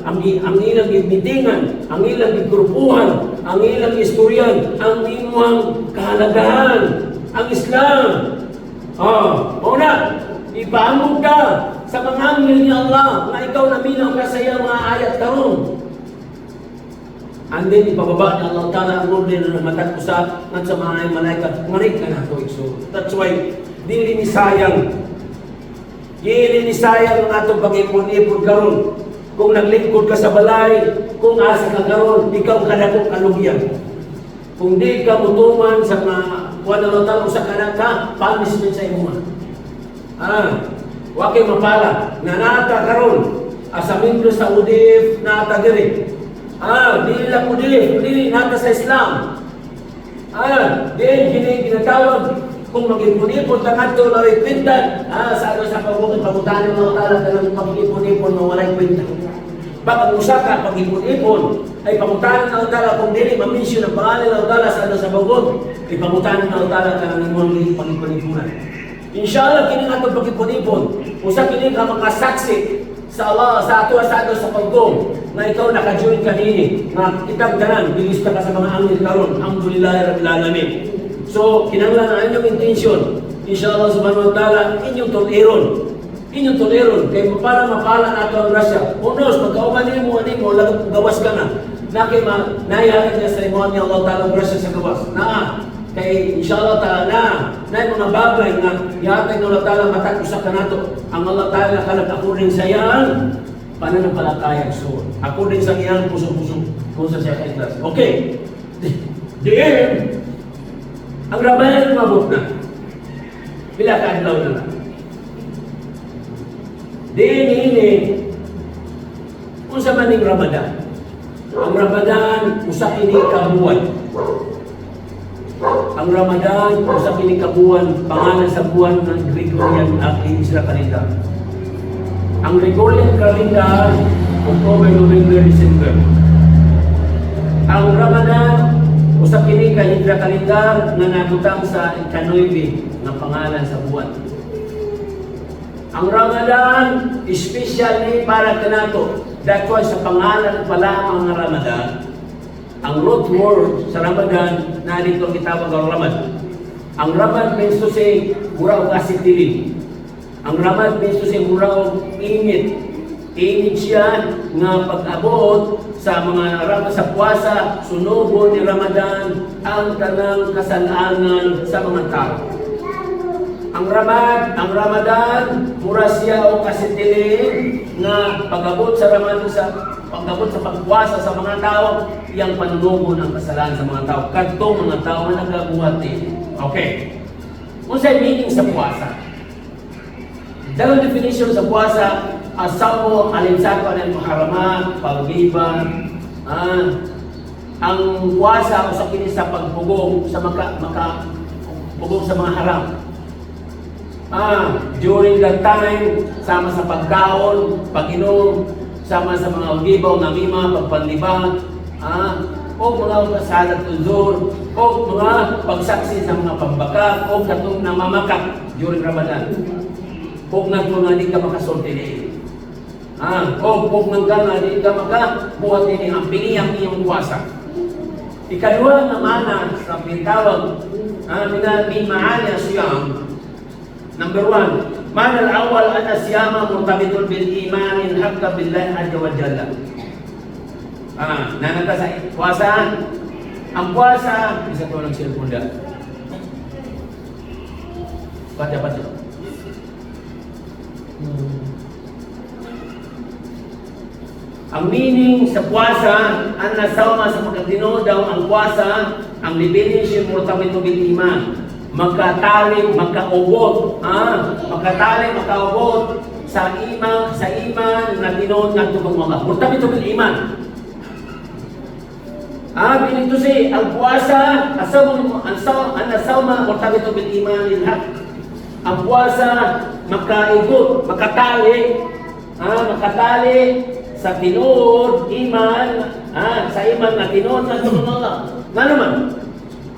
ang ilang imitingan, ang ilang igrupuhan, ang ilang istoryan, ang imuhang kahalagahan, ang Islam. Una, ipaamog ka sa mga anghel ni Allah na ikaw naminaw ka sa iyang mga ayat karon. And then ipababa ni Allah Ta'ala ang order na matagpusa ng sa mga malaikat. Ngarik ka na ito, so that's why dili ni sayang ang atong pag-ipon-ipon karon. Kung naglingkod ka sa balay, kung asa ka karon, ikaw kadakong kalugyan. Kung di ka mutuman sa mga wala Allah Ta'ala sa kanan ka, punishment sa imo. Wakay mapala na nata karon asa membro sa UDF nata diri. Dili lang UDF, dili nata sa Islam. Din ginatawag kung mag-ipon-ipon ta ngadto na kwenta sa pagbutan ng Allah Ta'ala kanang mag-ipon-ipon mo walay kwenta. Baka usa ka pag-ipon-ipon ay pangutanan ng Allah Ta'ala kung dili ma-mention ang pangalan ng Allah Ta'ala sa bagot, ay pangutanan ng Allah Ta'ala kanang imong pag-ipon-iponan. Inshallah kini nga itong pag-ipon-ipon. Usa kini ka makasaksi sa Allah, sa ato sa pagdong na ikaw naka-join ka nini, na kitang tanan, bilista ka sa mga anghel karon. Alhamdulillah Rabbil Alamin. So, kinanglan ang inyong intention. Inshallah subhanahu wa ta'ala, inyong toleron. Kaya para mapala na ito ang grasya. Unos, pagkauman mo, gawas ka na. nahihatag niya sa imo niya Allah Ta'ala grasya sa gawas. Kay inshallah Ta'ala na mga bagay nga ihatag ng Allah Ta'ala matag usa kanato ang Allah Ta'ala kalag according sa iyang pananampalataya so according sa iyang puso-puso kung sa siya kay-class. Okay. Diin ang Ramadan mabot na. Pila ka adlaw na. Diin ini unsa man ning Ramadan. Ang Ramadan usa kini ka buwan. Ang Ramadan usa kini ka buwan pangalan sa buwan ng Gregorian Isra Calendar. Ang Gregorian Calendar October, November, December. Ang Ramadan usa kini ka Isra Calendar nga nabutang sa ika-9 nga pangalan sa buwan. Ang Ramadan especially para kanato. That's why sa pangalan pa lamang ng Ramadan, ang root word sa Ramadan na dito kitawag ang Ramad. Ang Ramad means to say, mura o kasitilin. Ang Ramad means to say, mura o init. Init siya nga pag-abot sa mga sa puwasa, sunugon ni Ramadan ang tanang kasalangan sa mga tao. Ang Ramadan, mura siya o kasitilin na pag-abot sa Ramadan pag-abot sa pagpuasa sa mga tao, iyang panunugon ang kasalanan sa mga tao. Kadtong mga tao na nagabuhat din. Okay. Unsay meaning sa puasa? Dalawang definition sa puasa, asamu alimsaku anil muharramat, pagbiba. Ang puasa usa kini sa pagpugong sa pugong sa mga haram. During that time, sama sa pagkaon, pag-inom, sama sa mga ugibaw, namima, pagpanlibang, o mga kasalat uzur, o mga pagsaksi sa mga pambaka, o katong namamakak during Ramadan. O nga di ka makasulti din. O nga di ka makabuhat din ang piniyang iyong puwasa. Ikadua naman sa pinitawag, min maani siyam. Number 1, man al-awwal anna siyama murtabitun bil iman al-haqqa billahi azza wa jalla. Nanata sa puasa. Ang puasa, isa to lang cellphone da. Baca. Ang meaning sa puasa, anna sawma sa pagkatino daw ang puasa, ang definition murtabitun bil iman. Magkatali, magkaubot, magkaubot sa iman na tinuod ng tubong mga. Murtabit bil iman. Binito si ang puasa, ang-sawma murtabit bil iman ilhaq. Ang puasa magkaigot, makatali sa tinuod iman, sa iman na tinuod ng tubong mga. Nga naman,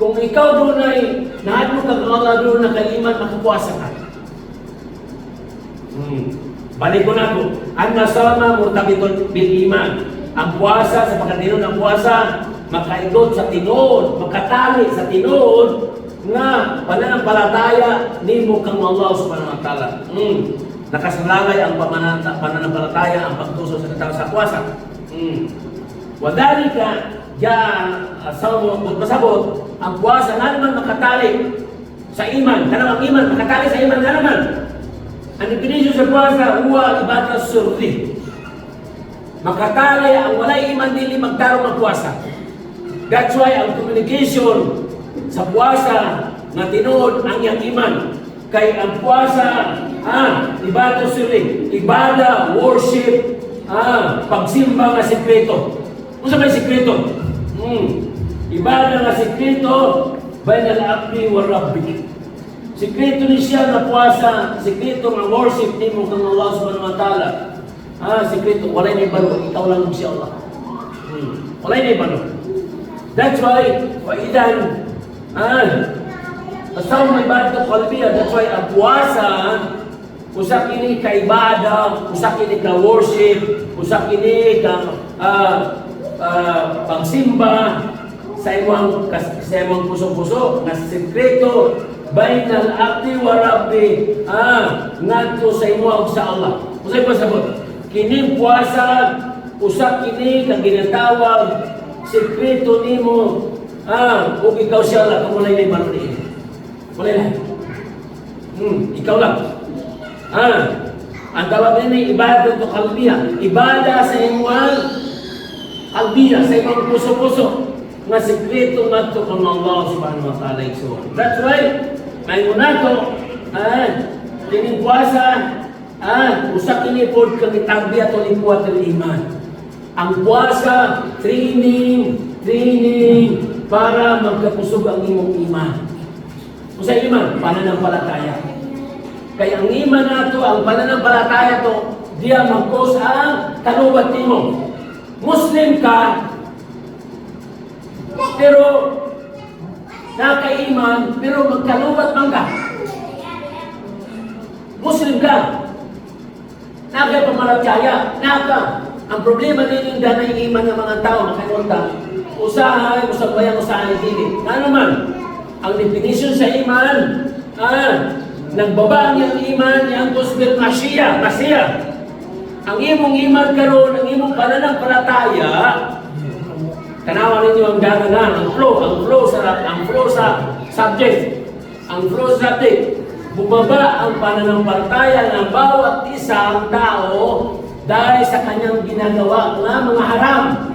kung ikaw doon ay nahadlo ka ng Allah doon na kaiman, makapuasa ka. Balik ko na po. Ang nasama murtabitun bil iman. Ang puasa, sa pagkatinood ng puasa, makaigot sa tinood, makatali sa tinood, nga pananampalataya ni mo kang Allah subhanahu wa ta'ala. Nakasalangay ang pananampalataya, ang pagtuso sa tao sa puasa. Wadalika, pasabot, ang puasa na naman makatali sa iman. Ang iman, makatali sa iman na naman. Ang definition sa puasa, huwa ibadah surri. Makatali ang walay iman dili magtarong ang puasa. That's why ang communication sa puasa na tinuod ang iyang iman. Kay ang puasa, ibadah surri, ibadah, worship, pagsimba nga sikreto. Kung sa may sikreto? Ibadah nga sikreto bainal abdi wa rabbi. Sikreto ni siya na puasa, sikreto nga worship ni mo kang Allah subhanahu wa ta'ala. Sikreto, walay na ibalo, ikaw lang si Allah. Walay na ibalo. That's why, waidan, asaw may ibadah qalbiya, that's why ang puasa, usa kini ka ibada, usa kini ka worship, usa kini ka pagsimba sa imong puso-puso nga sekreto bainal abdi wa rabbi ngadto sa imo ug sa Allah. Usay pasabot, kini puasa usa kini kang ginatawag sekreto nimo. Kung ikaw siya lang, kung walay na marunong. Walay na. Ikaw lang. Ang tawag nila ibadah to kalbiya. Ibadah sa imong kalbiya, sa imong puso-puso. Nga sekreto nga to kung Allah subhanahu wa ta'ala igsuon. That's why, may muna to, kining puasa, usa kini pod kang itarbiya to lipuat ng iman. Ang puasa, training para magkapusog ang imong iman. Usa iman, pananampalataya. Kaya ang iman nato, ang pananampalataya to, diya magkos ang kalubat nimo. Muslim ka, pero nakaiman, pero magkalubat man ka. Muslim ka, nakay pamalatyaya, naka. Ang problema din yung danay iman ng mga tao, makalimutan. Usahay, usabayan, usahay, hindi. Ano man, ang definition sa iman, nagbaba ang iman, yung tusbil Mashiach. Ang imong iman karon, ang imong pananampalataya, tanawan ninyo ang gana ang flow sa subject. Bumaba ang pananampalataya ng bawat isang tao dahil sa kanyang ginagawa ng mga haram.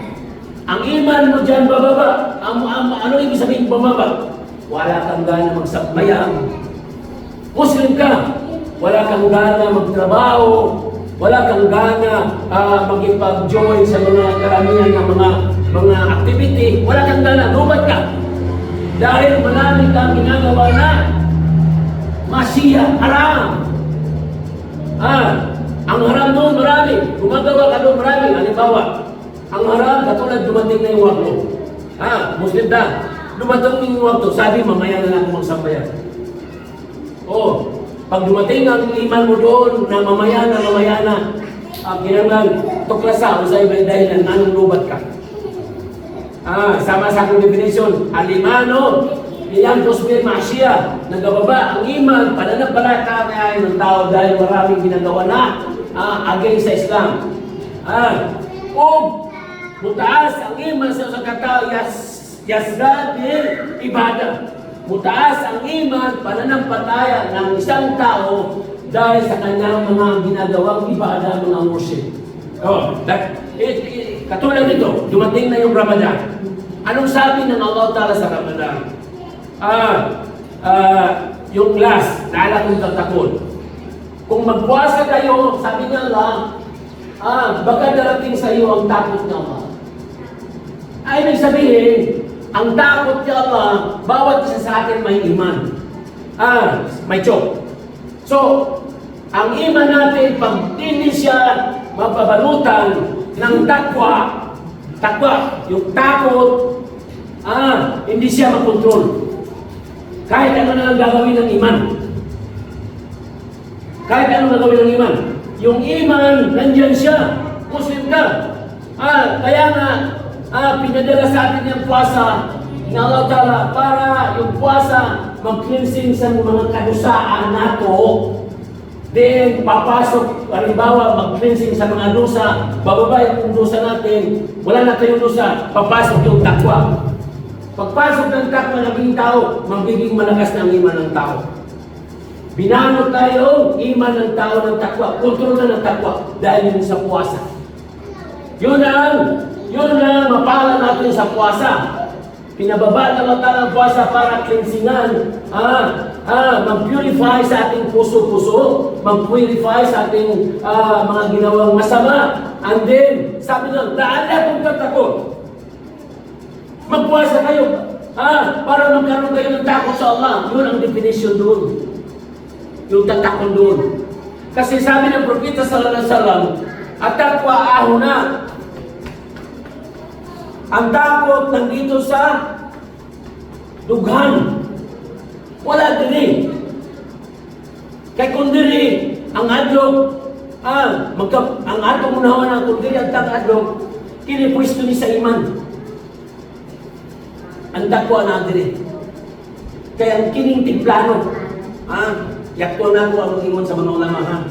Ang iman mo dyan bababa. Ano ibig sabihin bababa? Wala kang gana magsakbayan. Muslim ka. Wala kang gana magtrabaho. Wala kang gana magipag-join sa mga karamihan ng mga activity. Wala kang gana. Lubat ka. Dahil marami kang ginagawa na Mashiach, haram. Ang haram doon marami. Gumagawa ka doon marami. Halimbawa, ang haram katulad dumating na yung wakto. Muslim na. Dumating yung wakto. Sabi, mamaya na lang akong magsambayan. Pag dumating ang iman mo doon na mamaya na, kinanglan, tuklasa o sa ibang dahilan, anong lubat ka? Sama sa akong definition, alimano, Iyan tusbil Mashiach, nagababa ang iman, pananampalataya ng tao dahil maraming ginagawa na against sa Islam. Kung mutaas ang iman sa katao, yasgad bil ibadah. Mutaas ang iman, pananampalataya ng isang tao dahil sa kanyang mga ginagawang ibadah, mga worship. Katulad nito, dumating na yung Ramadan. Anong sabi ng Allah Ta'ala sa Ramadan? Yung last, naala kong tatakon. Kung magpuasa kayo, sabi niya lang, baka darating sa iyo ang takot ng Allah. Ay, ibig sabihin, ang takot ni Allah, bawat isa sa atin may iman. May chok. So, ang iman natin, pag hindi siya mapabalutan ng takwa, yung takot, hindi siya makontrol. Kahit ano na ang gagawin ng iman. Kahit ano gagawin ng iman. Yung iman, nandyan siya. Muslim ka. Kaya nga, pinadala sa atin yung puasa ng Allah Ta'ala para yung puasa mag-cleansing sa mga kadusaan nato. Then, papasok, halimbawa, mag-cleansing sa mga dosa, bababa yung dosa natin, wala na tayong dosa, papasok yung takwa. Pagpasok ng takwa ng tao, magiging malakas na ang iman ng tao. Binanot tayo, iman ng tao ng takwa, kontrol na ng takwa, dahil yun sa puasa. Yun ang mapala natin sa puasa. Pinababa ng ang puasa para cleansingan, mag-purify sa ating puso-puso, mag-purify sa ating mga ginawang masama. And then, sabi nyo, laala kong tatakot. Magpuasa kayo, para magkaroon kayo ng takot sa Allah. Yun ang definition doon. Yung tatakot doon. Kasi sabi ng Propeta sallallahu alaihi wasallam, at-taqwa ahuna. Ang takot nandito sa dughan. Wala diri. Kaya kung diri, ang adlog, ang adlog munawan ang kung diri ang adlog, kinipwesto ni sa iman. Ang takwa na diri. Kaya ang kining timplano, yakto na ko ang ingon sa mga ulama,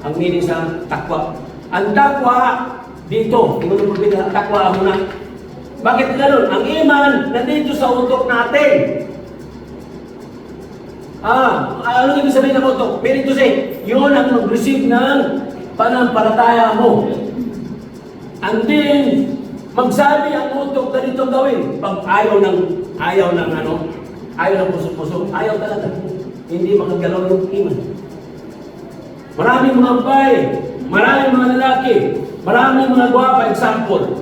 ang meaning sa takwa. Ang takwa, dito, ingon mo takwa mo na. Bakit gano'n? Ang iman nandito sa utok natin. Ano ibig sabihin ng utok? Meaning to say, yun ang mag-receive ng panampalataya mo. And then, magsabi ang utok ganito gawin. Pag ayaw ng puso-puso, ayaw talaga. Hindi makagalaw yung iman. Maraming mga babae, maraming mga lalaki, maraming mga gwapa, example.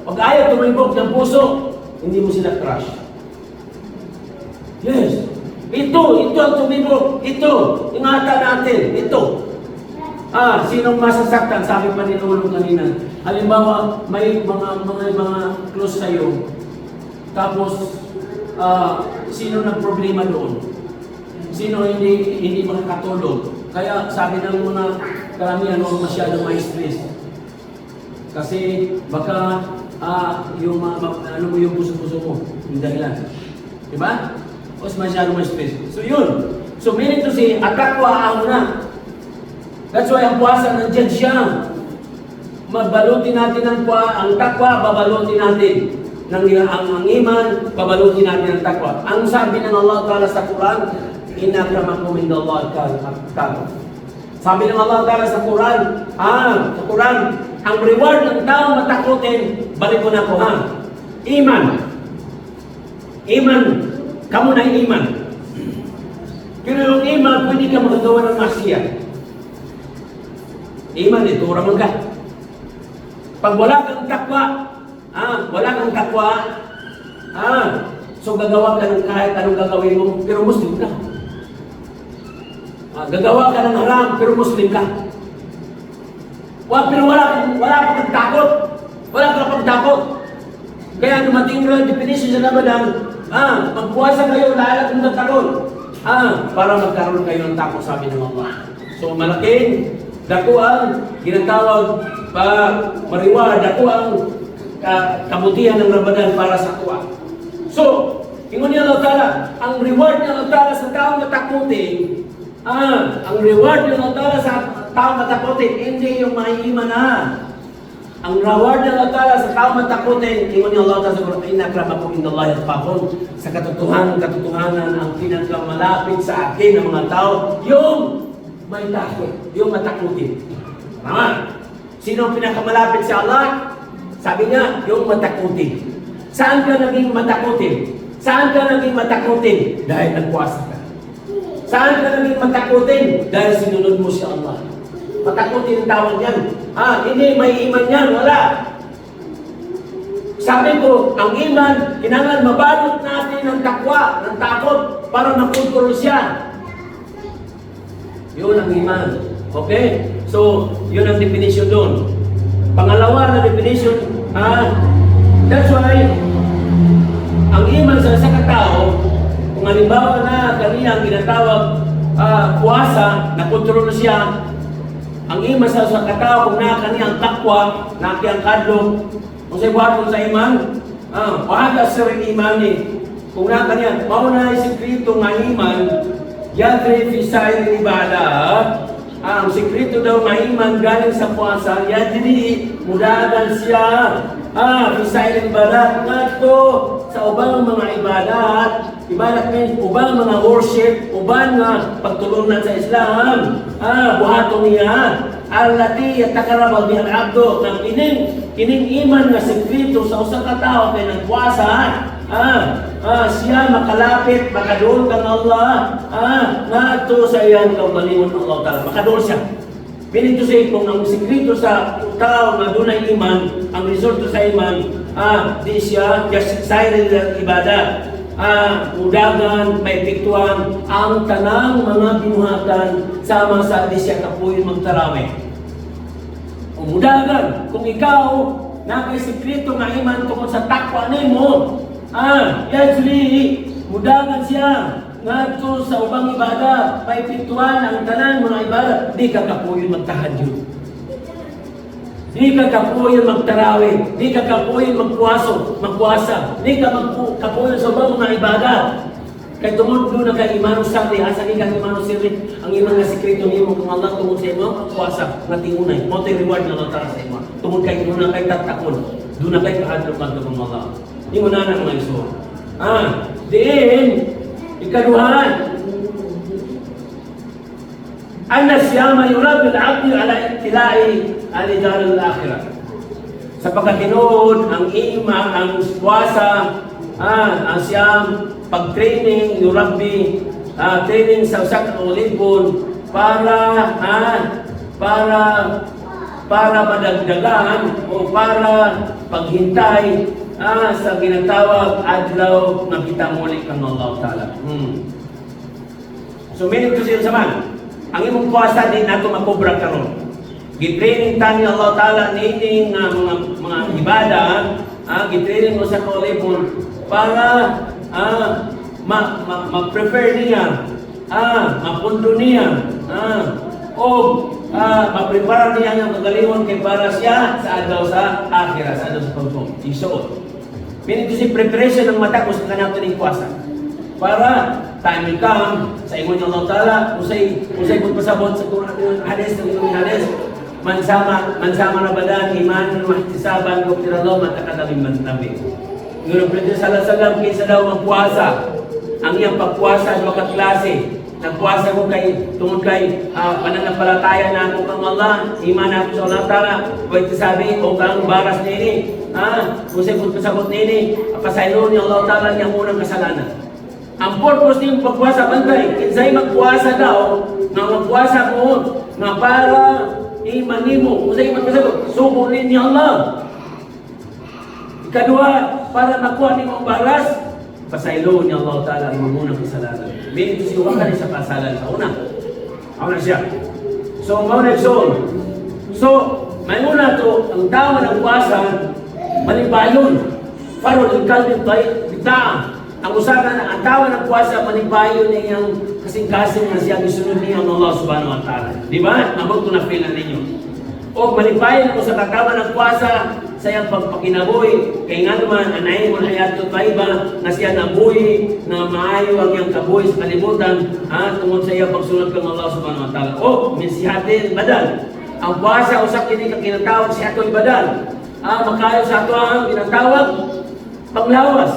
Pag ayaw tumibok ng puso, hindi mo sila crush. Yes. Ito ang tumibok. Ito, ingatan natin. Ito. Sinong masasaktan? Sabi pa ni Lolo kanina. Halimbawa, may mga close sa'yo. Tapos, sino nang problema doon? Sino hindi makakatulog? Kaya sabi ng mga karamihan, huwag masyadong ma-stress. Kasi baka yung yung puso-puso mo, yung dahilan. Diba? O masyadong ma-stress. So yun. So meaning to say, atakwa na. That's why ang puwasa nandiyan siya. Magbalutin natin ang takwa, babalutin natin. Ang iman, babalutin natin ang takwa. Ang sabi ng Allah Ta'ala sa Quran, Inna akramakum indallahi atqakum. Sabi ng Allah Ta'ala sa Quran, ang reward ng tao matakutin, balik ko na po Iman. Kamu na yung iman. Pero yung iman, pwede ka magagawa ng maksiat. Iman, ito ramang ka. Pag wala kang takwa, so gagawa ka ng kahit anong gagawin mo, pero Muslim ka. Gagawa ka ng haram, pero Muslim ka. Pero wala ka pang takot. Wala ka pang takot. Kaya dumating na ang definition sa Ramadan, magpuwasa kayo, lahat ng takot. Para magkaroon kayo ng takot, sabi ng Allah. So malaking, dakuang, ginatawag, mariward, dakuang, kabutihan ng Ramadan para sa tuwa. So, ingon niya Allah Ta'ala, ang reward niya Allah Ta'ala sa taong matakutin, ang reward niya Allah Ta'ala sa taong matakutin, hindi yung maiiman na. Ang reward niya Allah Ta'ala sa taong matakutin, ingon niya Allah Ta'ala sa Quran, Inna akramakum indallahi atqakum. Sa katotohanan, ang pinakamalapit sa akin ng mga tao, yung may takot, yung matakutin. Tama? Sino ang pinakamalapit sa Allah? Sabi niya, yung matakutin. Saan ka naging matakutin? Saan ka naging matakutin? Dahil nagpuasa ka. Saan ka naging matakutin? Dahil sinunod mo si Allah. Matakutin ang tawag yan. Hindi, may iman yan. Wala. Sabi ko, ang iman, kailangan mabalot natin ng takwa, ng takot, para makontrol siya. Yun ang iman. Okay? So, yun ang definition doon. Pangalawa na definition, that's why, ang iman sa isang katao, kung halimbawa na kanina ang ginatawag puwasa, nakontrol siya, ang iman sa isang katao, kung na kanina ang takwa, nakiyang kadlo, kung sa iwaton sa iman, pahaga sa rin iman kung na kanina, mauna yung sikreto ng iman, yadre fisay ng ibadah, ang sikreto daw maiman galing sa puasa, yadri mudagan siya. Fisay ng ibadat ngadto sa ubang mga ibadat means ubang mga worship, ubang pagtulungan sa Islam. Buhaton niya allati yatakarabal biha al-abdu ng kining iman nga sikreto sa usa ka tawo kay nagpuasa. Siya makalapit, makadul kang Allah, ngadto sa iyang kaugalingon ng Allah Ta'ala, makadul siya. Meaning to say, kung ang sikreto sa tao na dunay iman, ang resulto sa iman, di siya, just silent ng ibadah, udagan, may piktuan, ang tanang mga binuhatan, sama sa di siya kapuyin magtarawih. Umudagan, kung ikaw, nakay sikreto nga iman tungkol sa takwa nimo, yajli, mudagan siya, ngadto sa ubang ibadah, may pituan ang tanan mga ibadah, di ka kapuyon magtahajud. Di ka kapuyon magtarawih, di ka kapuyon magpuasa, di ka kapuyon sa ubang mga ibadah. Kay tungod doon na kay Imano Sari, asa ni kang Imano Sari, ang imong nga sekreto nimo kung Allah tungod sa imo, kuwasa na tingunay. Mo tay reward na Allah sa imo. Tungod kay doon na kay tatakon, doon na kay kahadlok kang Allah. Imo na na mga iso. Diin, ikaduhan. Anna siyama yurab al-abdi ala ittilai al-dar al-akhirah. Sa pagkatinood, ang puwasa, ang siyam, pag-training, yurabbi, training sa usak ng ulipon para madagdagan o para paghintay sa ginatawag adlaw na kita muli kang Allah Ta'ala. So, meaning to say saman, ang imong puwasa din nato makubra karon. Gitraining tani Allah Ta'ala nining mga ibada, gitraining mo sa kolipon para ma-prefer niya, mapundo niya, o ma-prepare niya ang kagalingon kay para siya sa adlaw sa akhirah, sa adlaw sa pagpong. Isuot. Meaning to say preparation ng mata kung saan nato ning puwasa. Para time will come sa ingon ng Allah Ta'ala, usay kung pasabot sa hadis ng inyong hadis, mansama na badan, iman, mahtisaban, guptiralo, matakadaming mantabi. Ngunit Prophet sallallahu alaihi wasallam kinsa daw magpuasa. Ang iyang pagpuasa ay makaklase. Nagpuasa ko tungod kay pananampalataya na ako kang Allah, iman ako sa Allah Ta'ala, pwede sabi, o kang baras nini, usay kung pasabot nini, pasaylo ni Allah Ta'ala niyang unang kasalanan. Ang purpose niyong pagpuasa, bantay, kinsay magpuasa daw, na magpuasa mo, na para iman mo, usay magpasabot, subunin ni Allah. Ikadua, para makuha ni mong baras, pasaylo ni Allah Ta'ala ang mamunang kasalanan. Meaning to siya ka rin sa kasalan sa una. Ako na siya. So, maunang So, may una to, ang tao ng puasa, malibayon. Parang kalbin tayo, bitaan. Ang usapan na ang tao ng puasa, malibayon niyang kasing-kasing na siya gisunod niya ng Allah Subhanahu wa Ta'ala. Di ba? Abot ko na feel ninyo. O malibayon ko sa katawa ng puasa, sa iyang pagpakinabuhi, kay nga naman, anayin mo na hayato taiba, na siya nabuhi, na maayo ang iyang kabuhi sa kalibutan, tungod sa iyang pagsunod kang Allah Subhanahu wa Ta'ala. O, minsihatin badal. Ang puasa, usak kini ka kinatawag siya ito'y badal. Makayo sa ito ang kinatawag, panglawas.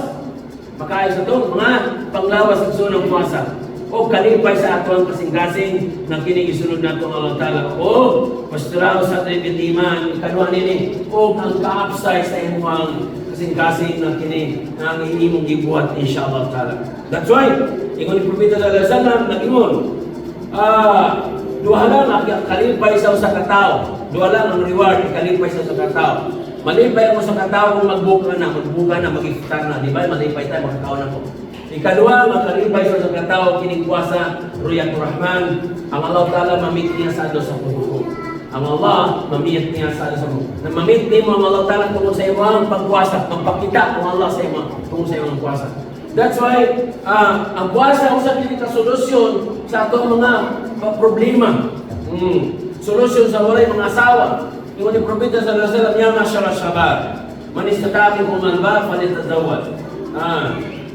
Makayo sa ito, mga panglawas ang sunong puasa. O kalipay sa ato ang kasing-kasing na kinigisunod na itong Allah Ta'ala. O pasturaw sa ato yung iman, ikanuan nini, o ang kaapsay sa imong kasing-kasing na ang inimong gibuhat, insyaAllah Ta'ala. That's why, ingon ni Propeta sallallahu alaihi wasallam, nag-ingon, duha lang ang kalipay sa usa ka tawo. Duha lang ang reward, kalipay sa usa ka tawo. Malipay mo sa katawo kung magbuka na, mag-iftar na, di ba? Malipay tayo, makakaon na po. Ikaduha, makalipay sa katawo, kinigpuasa, Ruyatul Rahman, ang Allah Ta'ala mamit niya sa adlaw sa puso. Ang Allah, mamit niya sa adlaw sa puso. Na mamit niya mo ang Allah Ta'ala tungkol sa iyo ang pagpuasa, magpakita ang Allah sa iyo tungkol sa iyo ang puasa. That's why, ang puasa, usap din ito solusyon sa atong mga problema. Solusyon sa walay mga asawa. Yung ni Propeta sallallahu alaihi wasallam, ya masyara shabab, man istatabi kung man ba, palitazawad.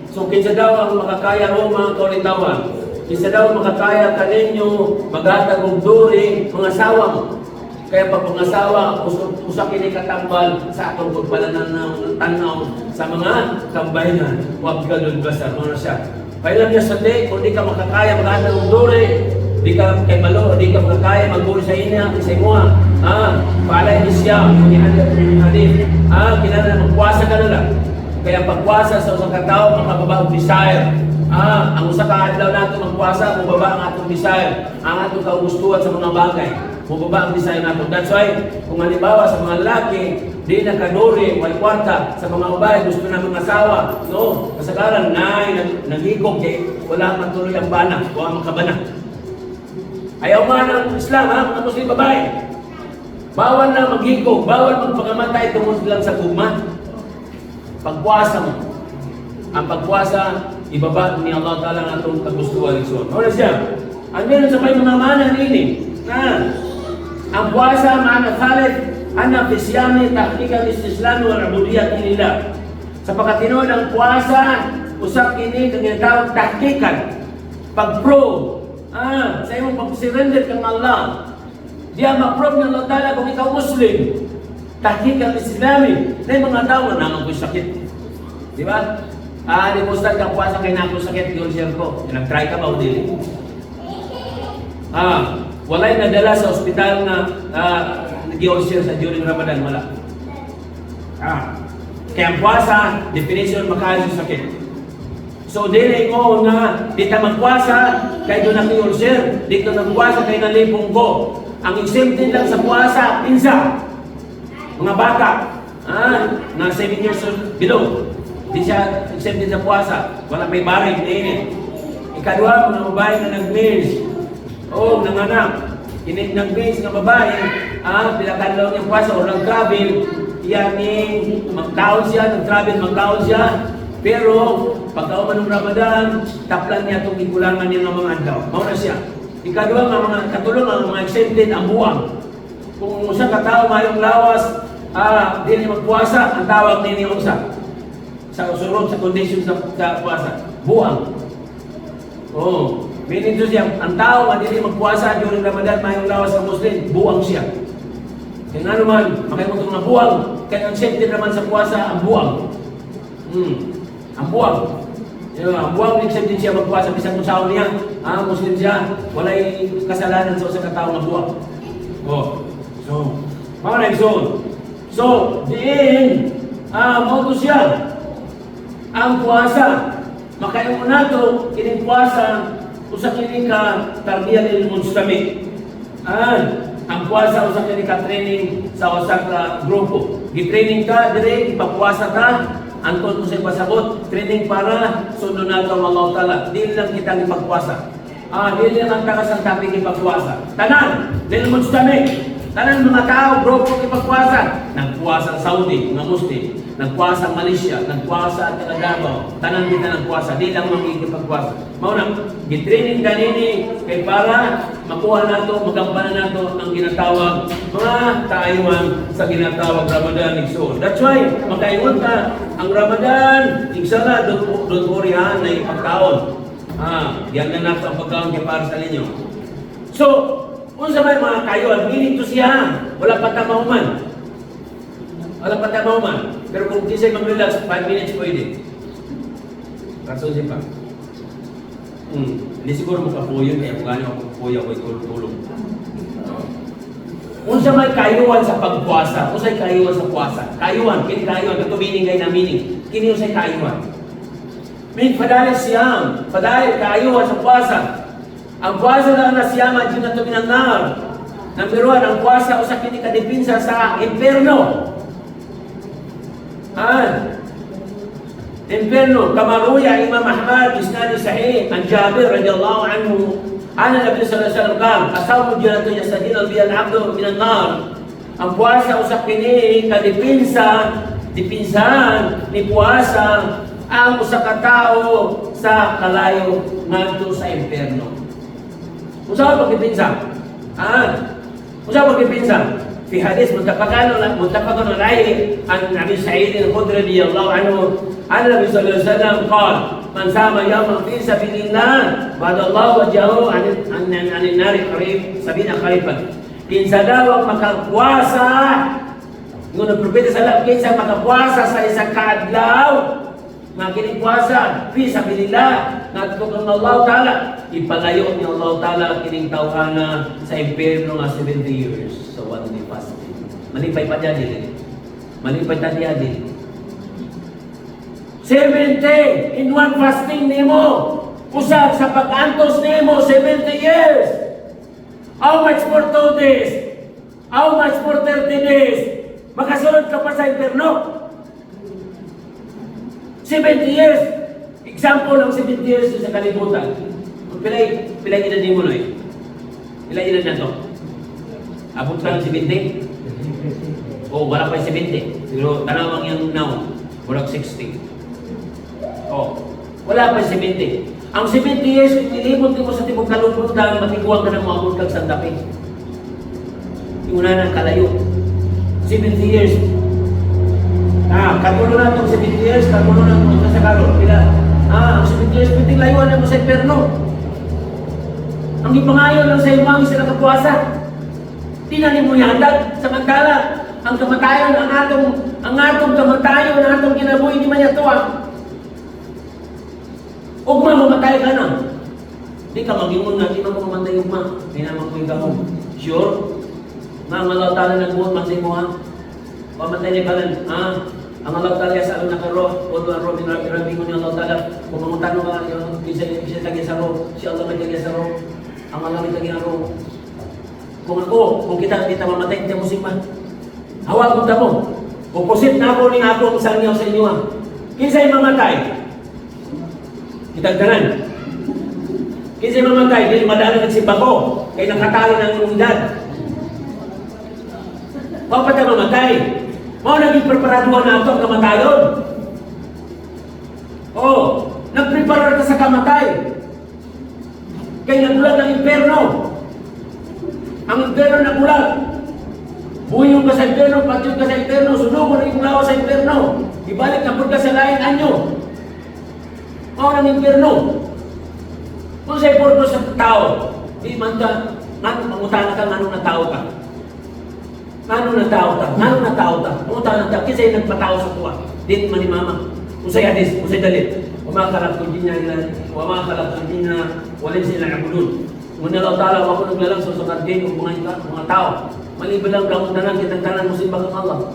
So, kinsa daw ang makakaya o mga kaulitawan? Kinsa daw makakaya kaninyo maghatag og duri mga asawa mo? Kaya pag mga asawa, usa kini katambal sa atong pagpalanan ng tanaw sa mga kambayanan. Huwag galod basa, ano siya. Kailan niya sa day, kung di ka makakaya maghatag og duri, di ka kay malo, di ka makakaya magbuhi sa inya, sa imuha. Paalay ni siya, kung hadith, kinala magpuasa ka na lang. Kaya pagpuasa sa usang katao, makababa ang desire. Ang usang kaadlaw natin magpuasa, mababa ang atong desire. Ang atong kaugustuhan sa mga bagay. Mababa ang desire natin. That's why, kung halimbawa sa mga lalaki, di nakadori, may kwarta, sa mga babae, gusto na mga asawa. No, kasagaran, nagigog, wala matuloy ang bana, wala makabana. Ayaw nga ng Islam, mga Muslim babae. Bawal na maghigog, bawal magpakamatay tungkol lang sa gugma. Pagpuasa mo. Ang pagpuasa, ibaba ni Allah Ta'ala na itong kagustuhan ng suot. Ano siya? Ang meron sa may mga mana nini. Ang puasa, mana thalith, ana fisyami, tahkika, istislami, wal abudiyat nilillah. Sa pagkatinood ng puasa, usap kini kang ginatawag tahkikan. Pag-prove sa imong pag-surrender kang Allah. Diya ma-prove ng Allah Ta'ala kung ikaw Muslim. Tahkikan Islami. Na yung mga tao na naman ko'y sakit. Di ba? Di mo start kang puwasa kay na ako sakit, yun ko. Nag-try ka ba o dili? Walay nadala sa ospital na nag-i-ulcer sa during Ramadan, wala. Kaya ang puwasa, definition makain sa sakit. So, dili ko na dito magpuwasa, kay doon nag-i-ulcer, dito nagpuwasa kay nalipong ko. Ang exempted lang sa puwasa, pinsa. Mga bata, na 7 years old below. Di siya exempted sa puwasa. Wala may barig na init. Ikadwa, mga babae na nag-meals. O, nanganak. Nag-meals na babae, pinakadlaw niyang puwasa o nag-travel. Iyaning, mag-taon siya, nag-travel, mag-taon siya. Pero, pagkauman ng Ramadan, taplan niya itong ikulangan niya ng mga andaw. Mauna siya. Ikadwa, katulong ang mga exempted ang buwang. Kung siya katao mayong lawas, dili magpuwasa, ang tawag nini usa. Sa usurod sa condition sa puwasa, buwang. Meaning to siya, ang tao nga dili magpuwasa during Ramadan mayong lawas sa Muslim, buwang siya. Kaya nga naman, makikutong na buwang, kaya ang accepted naman sa puwasa, ang buwang. Ang buwang. Ang buwang accepted siya magpuwasa, bisan kung saan niya, Muslim siya, walay kasalanan sa usang katao na buwang. So, mga nag-zone. So, diin, moto siya. Ang puwasa, makain mo na ito, kining puwasa, usa kini ka tarbiya lil mustami. Ang puwasa usa kini ka training sa usa ka grupo. Gi-training ka dire, ipapuwasa ka, anton mo sa pasabot, training para sundon nato ang Allah Ta'ala. Dili lang kita ipagpuwasa. Dili lang ang takas ang topic ipagpuwasa. Tanan, lil mustami. Tanan mga tao, grupo ipagpuwasa. Nagpuwasa Saudi, mga Muslim. Nagpuwasa Malaysia, nagpuwasa at Davao. Tanan kita nagpuwasa, di lang magigipagpuwasa. Mauna, gitraining ganini kay para makuha nato, magampanan nato ang ginatawag mga kaayuan sa ginatawag Ramadan igsoon. That's why, makaingon ka, ang Ramadan, inshallah, don't worry na ipagkaon. Yan na nato ang pagkaon kay para sa inyo. So, kung sa may mga kaayuan, meaning to siya, wala pa tamahuman. Wala pa tamahuman. Pero kung kisay mag-relax, 5 minutes pwede. Rason siya pa. Hindi siguro makapuyo, kaya kung gano'n ako puyo, ako'y tulong. Kung siya may kayuan sa pagpuasa, kung sa'y kayuan sa puasa, kayuan, kini kayuan, ito meaning kayo na meaning, kini yung sa'y kayuan. Meaning, fadalit siyam, fadalit kayuan sa puasa. Ang puasa lang na siyam, at yun na ito minanar. Number 1, ang puasa, usa kini kadipinsa sa imperno. Inferno, kama ruya Imam Ahmad isnad sahih an Jabir radhiyallahu anhu anna Nabi sallallahu alaihi wasallam qala asawmu jannatu yastadil bi al-'abdu min an-nar. Ang puasa usap kini dipinsan ni puasa ang usa ka tawo sa kalayo ngadto sa inferno. Usa ba dipinsan? Usa ba dipinsan? في حديث متفق عليه عن ابي سعيد الخدري رضي الله عنه عن النبي صلى الله عليه وسلم قال من صام يوما في سبيل الله بعد الله وجهه عن النار قريب 70 خريفا. Kinsa daw makapuasa ngunit propeta sallallahu kinsa makapuasa sa isa ka adlaw nga kini puasa fi sabilillah ngadto kang Allah Ta'ala ipalayo ni Allah Ta'ala kining tawhana sa impierno nga 70 years. So one day fasting. Malipay pa dyan. Malipay ta dyan. 70 in one fasting nimo. Usab sa pag-antos nimo 70 years. How much for 2 days? How much for 30 days? Makasunod ka pa sa impierno. 70 years. Example ng 70 years sa kalibutan. Pilay edad ni mo noy. Pilay edad na to. Abot ka ng 70? Wala pa yung 70. Siguro, tanawang yung now. Walang 60. Wala pa yung 70. Ang 70 years, nilibot mo sa tibok kalumputan, matiguan ka ng mga bulkag sa dapi. Yung una ng kalayo. 70 years. Katulo na itong 70 years, katulo na itong sa karol. Pila? Ang spiritual layuan mo sa imperno. Ang ipangayon lang sa imang isa nakapuasa. Tinanin mo yatag, samantala, ang kamatayon, ang atong kamatayon, ang atong kinabuhi, di man yato Ugma, mamatay ka na. Di ka mag-ingon na, di man mo mamatay ugma. Di naman ko yung Sure? Mga malaw tala nagbuot man sa imo Pamatay niya ka lang, ang alaw tala sa alun nakaro, o doon ro, rabi ko niya alaw tala, kung mamutano ka, bisa tagya sa ro, si Allah may tagya sa ro, ang alaw may tagya ro. Kung kita mamatay, hindi mo siman. Hawag mo tamo. Opposite na ako ng ako sa inyo sa inyo. Kinsa'y mamatay. Kitang tanan. Kinsa'y mamatay, dili madala nagsimba ko, kay nakatali ng inyong edad. Papat mamatay. Mao naging preparaduhan na ito ang kamatayon. Nagprepare ka sa kamatay. Kay nagulat ang imperno. Ang imperno nagulat. Buyong ka sa imperno, patyong ka sa imperno, sunugon ang iyong lawa sa imperno. Ibalik na po ka sa laing anyo. Mao ng imperno. Kung sa'y purpose sa tao, di man ka, mangutana ka, anong na tao ka? Ano na tao ta? Pumunta na tao. Kisa'y nagpatao sa tuwa. Dito man ni mama. Usay hadis, usay dalit. Umakalap ko din niya, walin sila kabulun. Muna lang tala, ako naglalang sa kardin, mga tao. Maliban lang gamot na lang, kitang tanan mo simba kang Allah.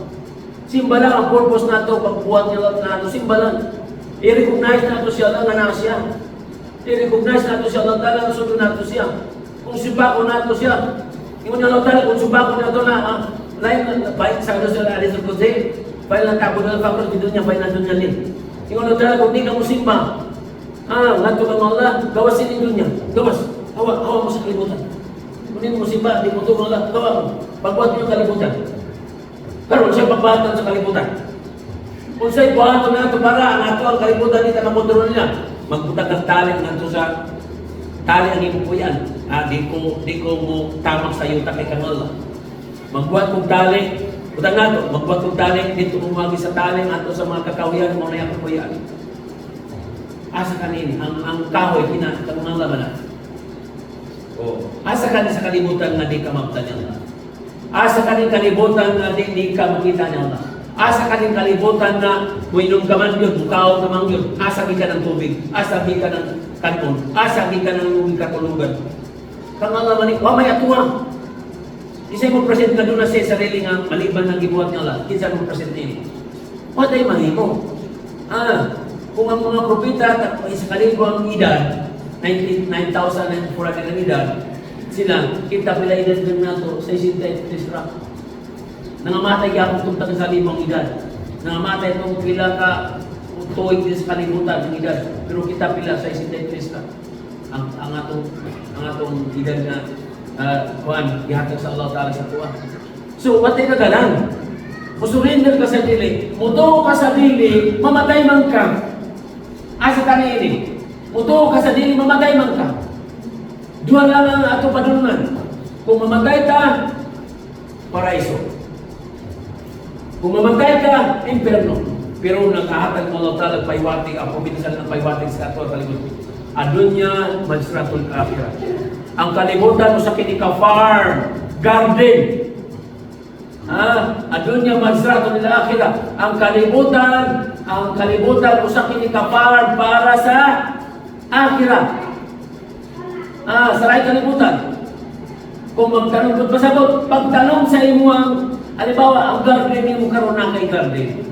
Simba lang ang purpose na ito, pagbuhat niya lang na ito, simba lang. I-recognize na ito siya lang, nga siya. I-recognize na ito siya lang, talang sunod na ito siya. Kung simba ko na ito siya, yung nalaw tala, kung simba ko na ito na, lain na, baik sa ito sila, alis ang kuzi, baik lang tabo na fakros, dito niya, baik na doon niya. Yung nalaw tala, kung di ka mo simba, nganto kang Allah, gawasin din doon niya. Gawas, hawa mo sa kalibutan. Kung di mo simba, di mo ito Allah, gawa mo. Pagbuhat mo yung kalibutan. Karoon siya pagbuhatan sa kalibutan. Kung siya'y buhaton na ito para, ang ato ang kalibutan dito, makontrol niya. Magputag ng talent nga ito sa tali ang imo po yan. Di ko mo tamang sa iyo takay kang Allah. Magbuhat kong tali, utang na ito, magbuhat kong tali, dito umagi sa tali, ato sa mga kakawihan, mo na yan po yan. Asa kanin, ang kahoy, kang mga laman na. Asa kanin sa kalibutan na di ka makita niya Allah. Asa kanin kalibutan na di ka makita niya Allah. Asa kanin kalibutan na winom ka man yun, mukhaw ka man yun, asa ka ng tubig, asa ka ng kanon, asa ka ng katulugan. Kang Allah manik, may atuwa. Isa'y mo present ka doon na sa sarili nga maliban ng gibuhat niya Allah. Kinsa mo present nini. What ay mahimo? Kung ang mga propeta sa kalibo ang edad, 9,400 ang edad, sila, kita pila edad din nato sa 63 ra. Nangamatay ka kung tungtang sa limang edad. Nangamatay itong pila ka tuwing din sa kalibutan ng edad. Pero kita pila sa 63 ra. Ang atong edad na ihatag sa Allah Ta'ala sa tuwa. So, what ay nagalang? Musurrender ka sa dili, muto ka sa dili, mamatay man ka. Asa ka na ini? Muto ka sa dili, mamatay man ka. Duha lang ang ato padulungan. Kung mamatay ka, paraiso. Kung mamatay ka, imperno. Pero nakahatag ng Allah Ta'ala, paywatig, ako binasan ng paywatig sa ato at kalimutan. Adunya, majratul akhirah. Ang kalibutan mo sa kinika farm, garden. Adunya, majratul akhirah. Ang kalibutan mo sa kinika farm para sa akhirah. Saray kalibutan. Kung magtanong ko pasabot, pagtanong sa imo ang, halimbawa, ang garden mo karon na kay garden.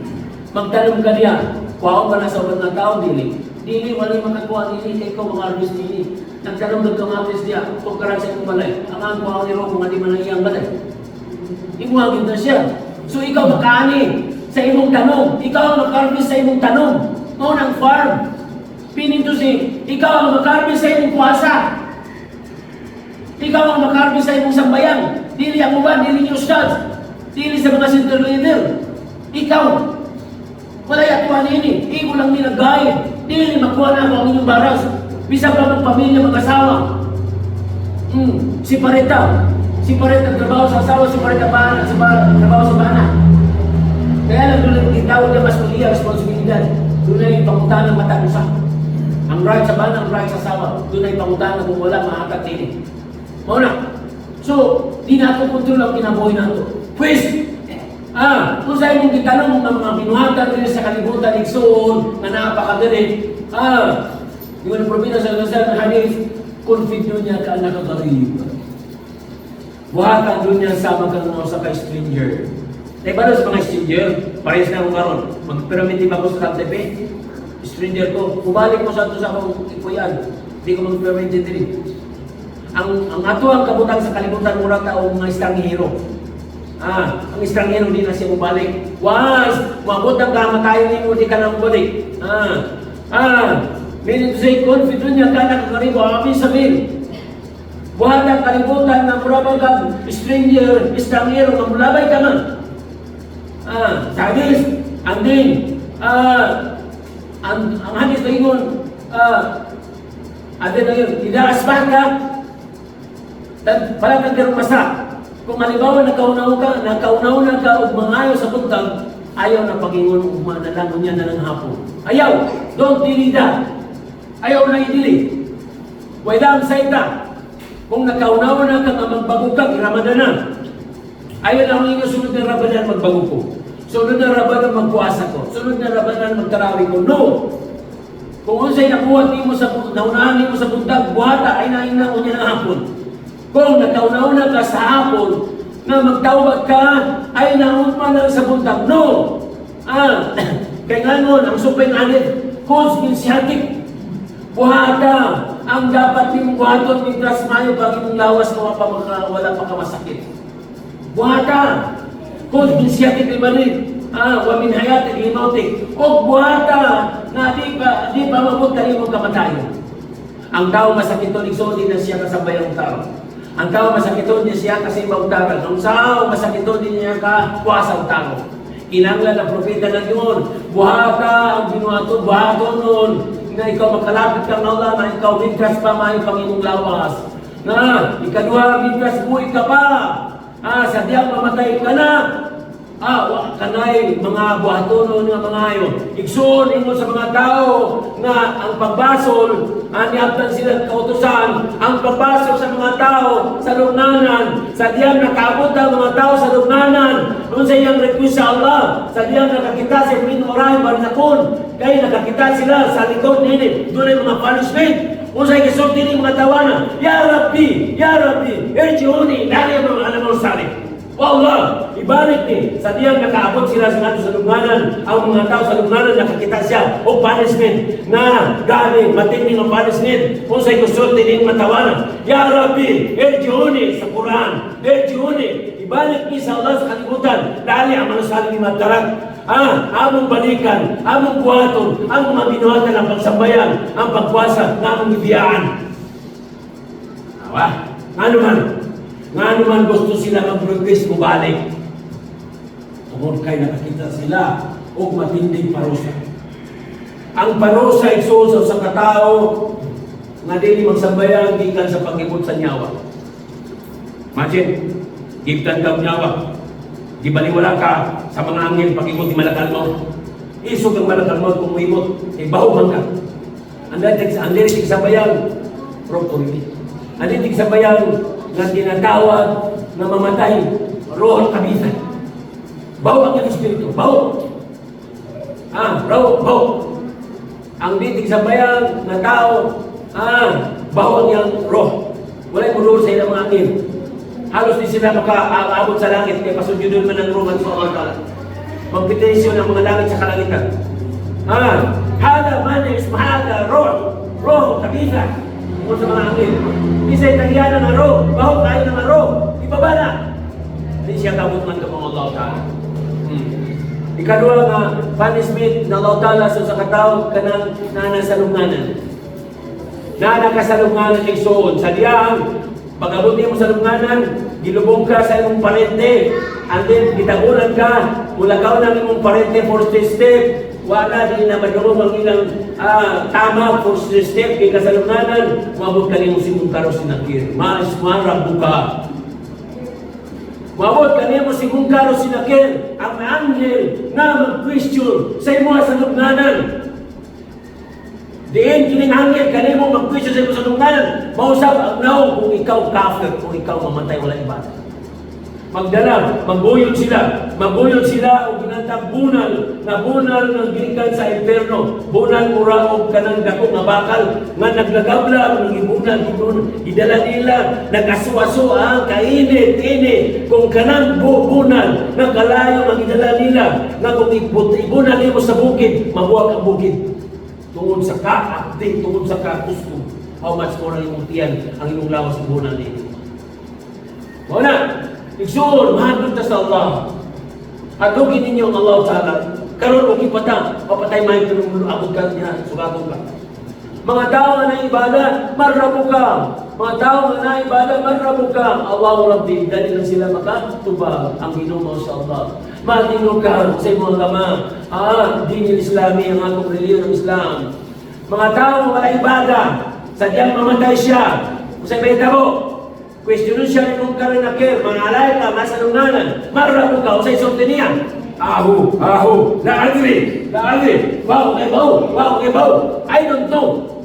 Magtanong ka niya, kuhaon ka na sa ulat ng tao, dili. Dili, wala makakuha, dili, kay ko mga artist dili. Nagtanong ka ng artist niya, kung karang sa itong balay, ang ang kuhaon ni Ro, kung hindi man ang iyang balay. Imuhagin na siya. So ikaw makaani sa imong tanong, ikaw ang makarvist sa imong tanong. Noon ang farm. Pininto si, ikaw ang makarvist sa imong kuwasa. Ikaw ang makarvist sa imong sambayan. Dili ang uban, dili yung ustad. Dili sa mga center leader. Ikaw. Wala yatuan ini. Ikaw lang nilagay. Dili makuha na ako ang inyong baras. Bisa pa ng pamilya, mag-asawa. Si Pareta. Si Pareta trabaho sa asawa, si Pareta trabaho sa bana. Kaya lang doon ang itawag na mas maliya, responsibilidad. Doon na yung pamunta ng mata ko sa. Ang right sa bana, ang right sa asawa. Doon ay pangutana kung wala, mahatat din. Mauna. So, di nato kontrol ang kinabuhi nato. Pwes, kung sa imong gitanong ng mga binuhatan rin sa kalibutan, igsoon, na napakadali, yung propina sa kasal na hadith, confident niya ka nakakarib. Buhatan doon niya sama ka ng sa ka-stranger. Diba doon sa mga stranger, parehas na akong karon. Mag-permitive ako sa KTP, stranger ko, kubalik mo sa ito sa akong ikuyan. Hindi ko mag-permitive din. Ang ato ang kabutang sa kalibutan murang tao mga estranghero. Ang estranghero di na siya mabalik. Mabot ang kamatayon ni mo, di ka nang balik. Meaning to say, confident niya ka nakakaribo, amin sabihin. Buhat ang kalibutan na murabang kang stranger, estranghero, na mulabay ka man. Sagis, andin, ang hadis na yun, adin na yun, inaasbah ka, parang nagkaroon masa. Kung halimbawa nakaunaw ka o mangayo sa buntag, ayaw na pagingon o manalangon niya na ng hapon. Ayaw, don't delay that. Ayaw na idili. Wala ang saita. Kung nakaunaw na ka nga magbago ka, Ramadan na. Ayaw na ang inyo sunod na Ramadan magbago ko. Sunod na Ramadan magpuasa ko. Sunod na Ramadan magtarawih ko. No! Kung unsay nakuha mo sa naunahan mo sa buntag, buhata ay naina ko niya ng hapon. Kung nakaunaw ka sa hapon na magtawag ka, ay naunman lang sa buntag. No! Kaya nga nun, ang supeng anit, cause minsihatik. Buhata ang dapat yung buhaton mintras mayo pag imong lawas mo wala pa ka masakit. Buhata, cause minsihatik limanin. Wa min hayatik limautik. O buhata na di pa mapunta imong kamatayon. Ang tao masakit to igsoon din na siya kasabayang tao. Ang tao masakiton niya siya kasi mautaran. Ang tao masakiton din niya ka kuasang tao. Kinanglan ang propeta na yun. Buhata ang binuhato, buhato nun. Na ikaw makalapit kang Allah, na ikaw bigkas pa may Panginoong lawas. Na ikaduha, bigkas buhay ka pa. Sadyang mamatay ka na. Kanay mga buhato nun nga mga ayo. Igsoon mo sa mga tao na ang pagbasol, niabtan sila kautusan, ang pagbasol sa mga tao sa lugnanan, sadyang nakaabot ang mga tao sa lugnanan, kung sa iyang request sa Allah, sadyang nakakita sa minurahin barinakon, kaya nakakita sila sa likod nini, doon ay mga punishment, kung sa ikisulti ni mga tawanan, Ya Rabbi, Erjiuni, lali ang mga alam mo salib. Allah, ibalik ni, sadyang nakaabot sila sa lugnanan, ang mga tao sa lugnanan nakakita siya o punishment na galing matinding ang punishment kung sa ikusulti ng matawanan. Ya Rabbi, Erjiuni sa Quran, Erjiuni, ibalik ni sa Allah sa kalibutan, dali ang manusali ni Matarak. Among balikan, among buhaton, ang mga binuhatan ng pagsambayan, ang pagpuasa, ng among ibiyaan. Ano man gusto sila mag-request mo balik. Tungkol kay nakakita sila o matinding parusa. Ang parusa igsuso sa katao nga dili magsambayan gikan sa pag-ibot sa nyawa. Imagine, gibtan ka nyawa. Gibaliwala ka sa mga angel pag-ibot di malakal mo. Isog ang malakal mo kung uibot, bahuman ka. Ang dili sambayan, properly. Ang dili sambayan na tinatawag na mamatay, roh kabisan. Bawo ang espiritu, bawo. Bawo. Ang ditig sa bayan na tao, bawo ang yang roh. Wala'y muduro sa ilang mga angin. Halos di sila makaabot sa langit, kaya pasudyudon man ang roman sa Allah. Magpetisyon ang mga langit sa kalangitan. Hada manis, mahada, roh kabisan. Kung sa mga angin. Isa'y tagyanan ng aro, baho kayo ng aro, ibabala. Hindi siya kabutman ka mga Allah Ta'ala. Ikaduha nga, punishment na Allah Ta'ala sa katao kanang nana sa lungganan. Nana ka sa lungganan ng soon. Sa diyang, pag-abot mo sa lungganan, gilubong ka sa imong parente, and then gitagunan ka, mulakaw ng imong parente for step, wala din na madurong ang ilang tama for step kay kasalunganan, mabot ka nimo si Mungkaro Sinakir. Marab buka. Mabot ka nimo si Mungkaro Sinakir, ang angel na mag-question sa imo sa lugnanan. Diin kining hangin kanimo magkwisyo sa imong sanunganan. Mausap ang naong kung ikaw kafir, kung ikaw mamatay wala ibada. Magdala, magbuyod sila o ginatang bunal na bunal ng gikan sa impierno, bunal muraog kanang dako nga bakal nga naglagabla ng ibunal idala nila nagasuaso ang kainit kung kanang bunal nga kalayo ang idala nila nga kung ibunal mo sa bukid mabuwag ang bukid tungod sa kaakti, tungod sa kagusto how much more ang imong tiyan ang imong lawas ng bunal nila. Wala igsoon, mahal ta sa Allah. Adugin ninyo ang Allah Ta'ala. Karon okay papatay may abot ka niya, sugatong ka. Mga tao na ibada, marrabo ka. Mga tao na ibada, marrabo ka. Allahu Rabbi, dali lang sila makatubag ang ginumo sa Allah. Matingog ka sa imong agama. Dinil Islami ang atong reliyon ng Islam. Mga tao na ibada, sadyang mamatay siya. Kung sa ibada questionin siya ni Munkar na Nakir, mangalay ka, masanunganan, marrabo ka, o sa isulti niya. Ahu, la adri, wow, I don't know.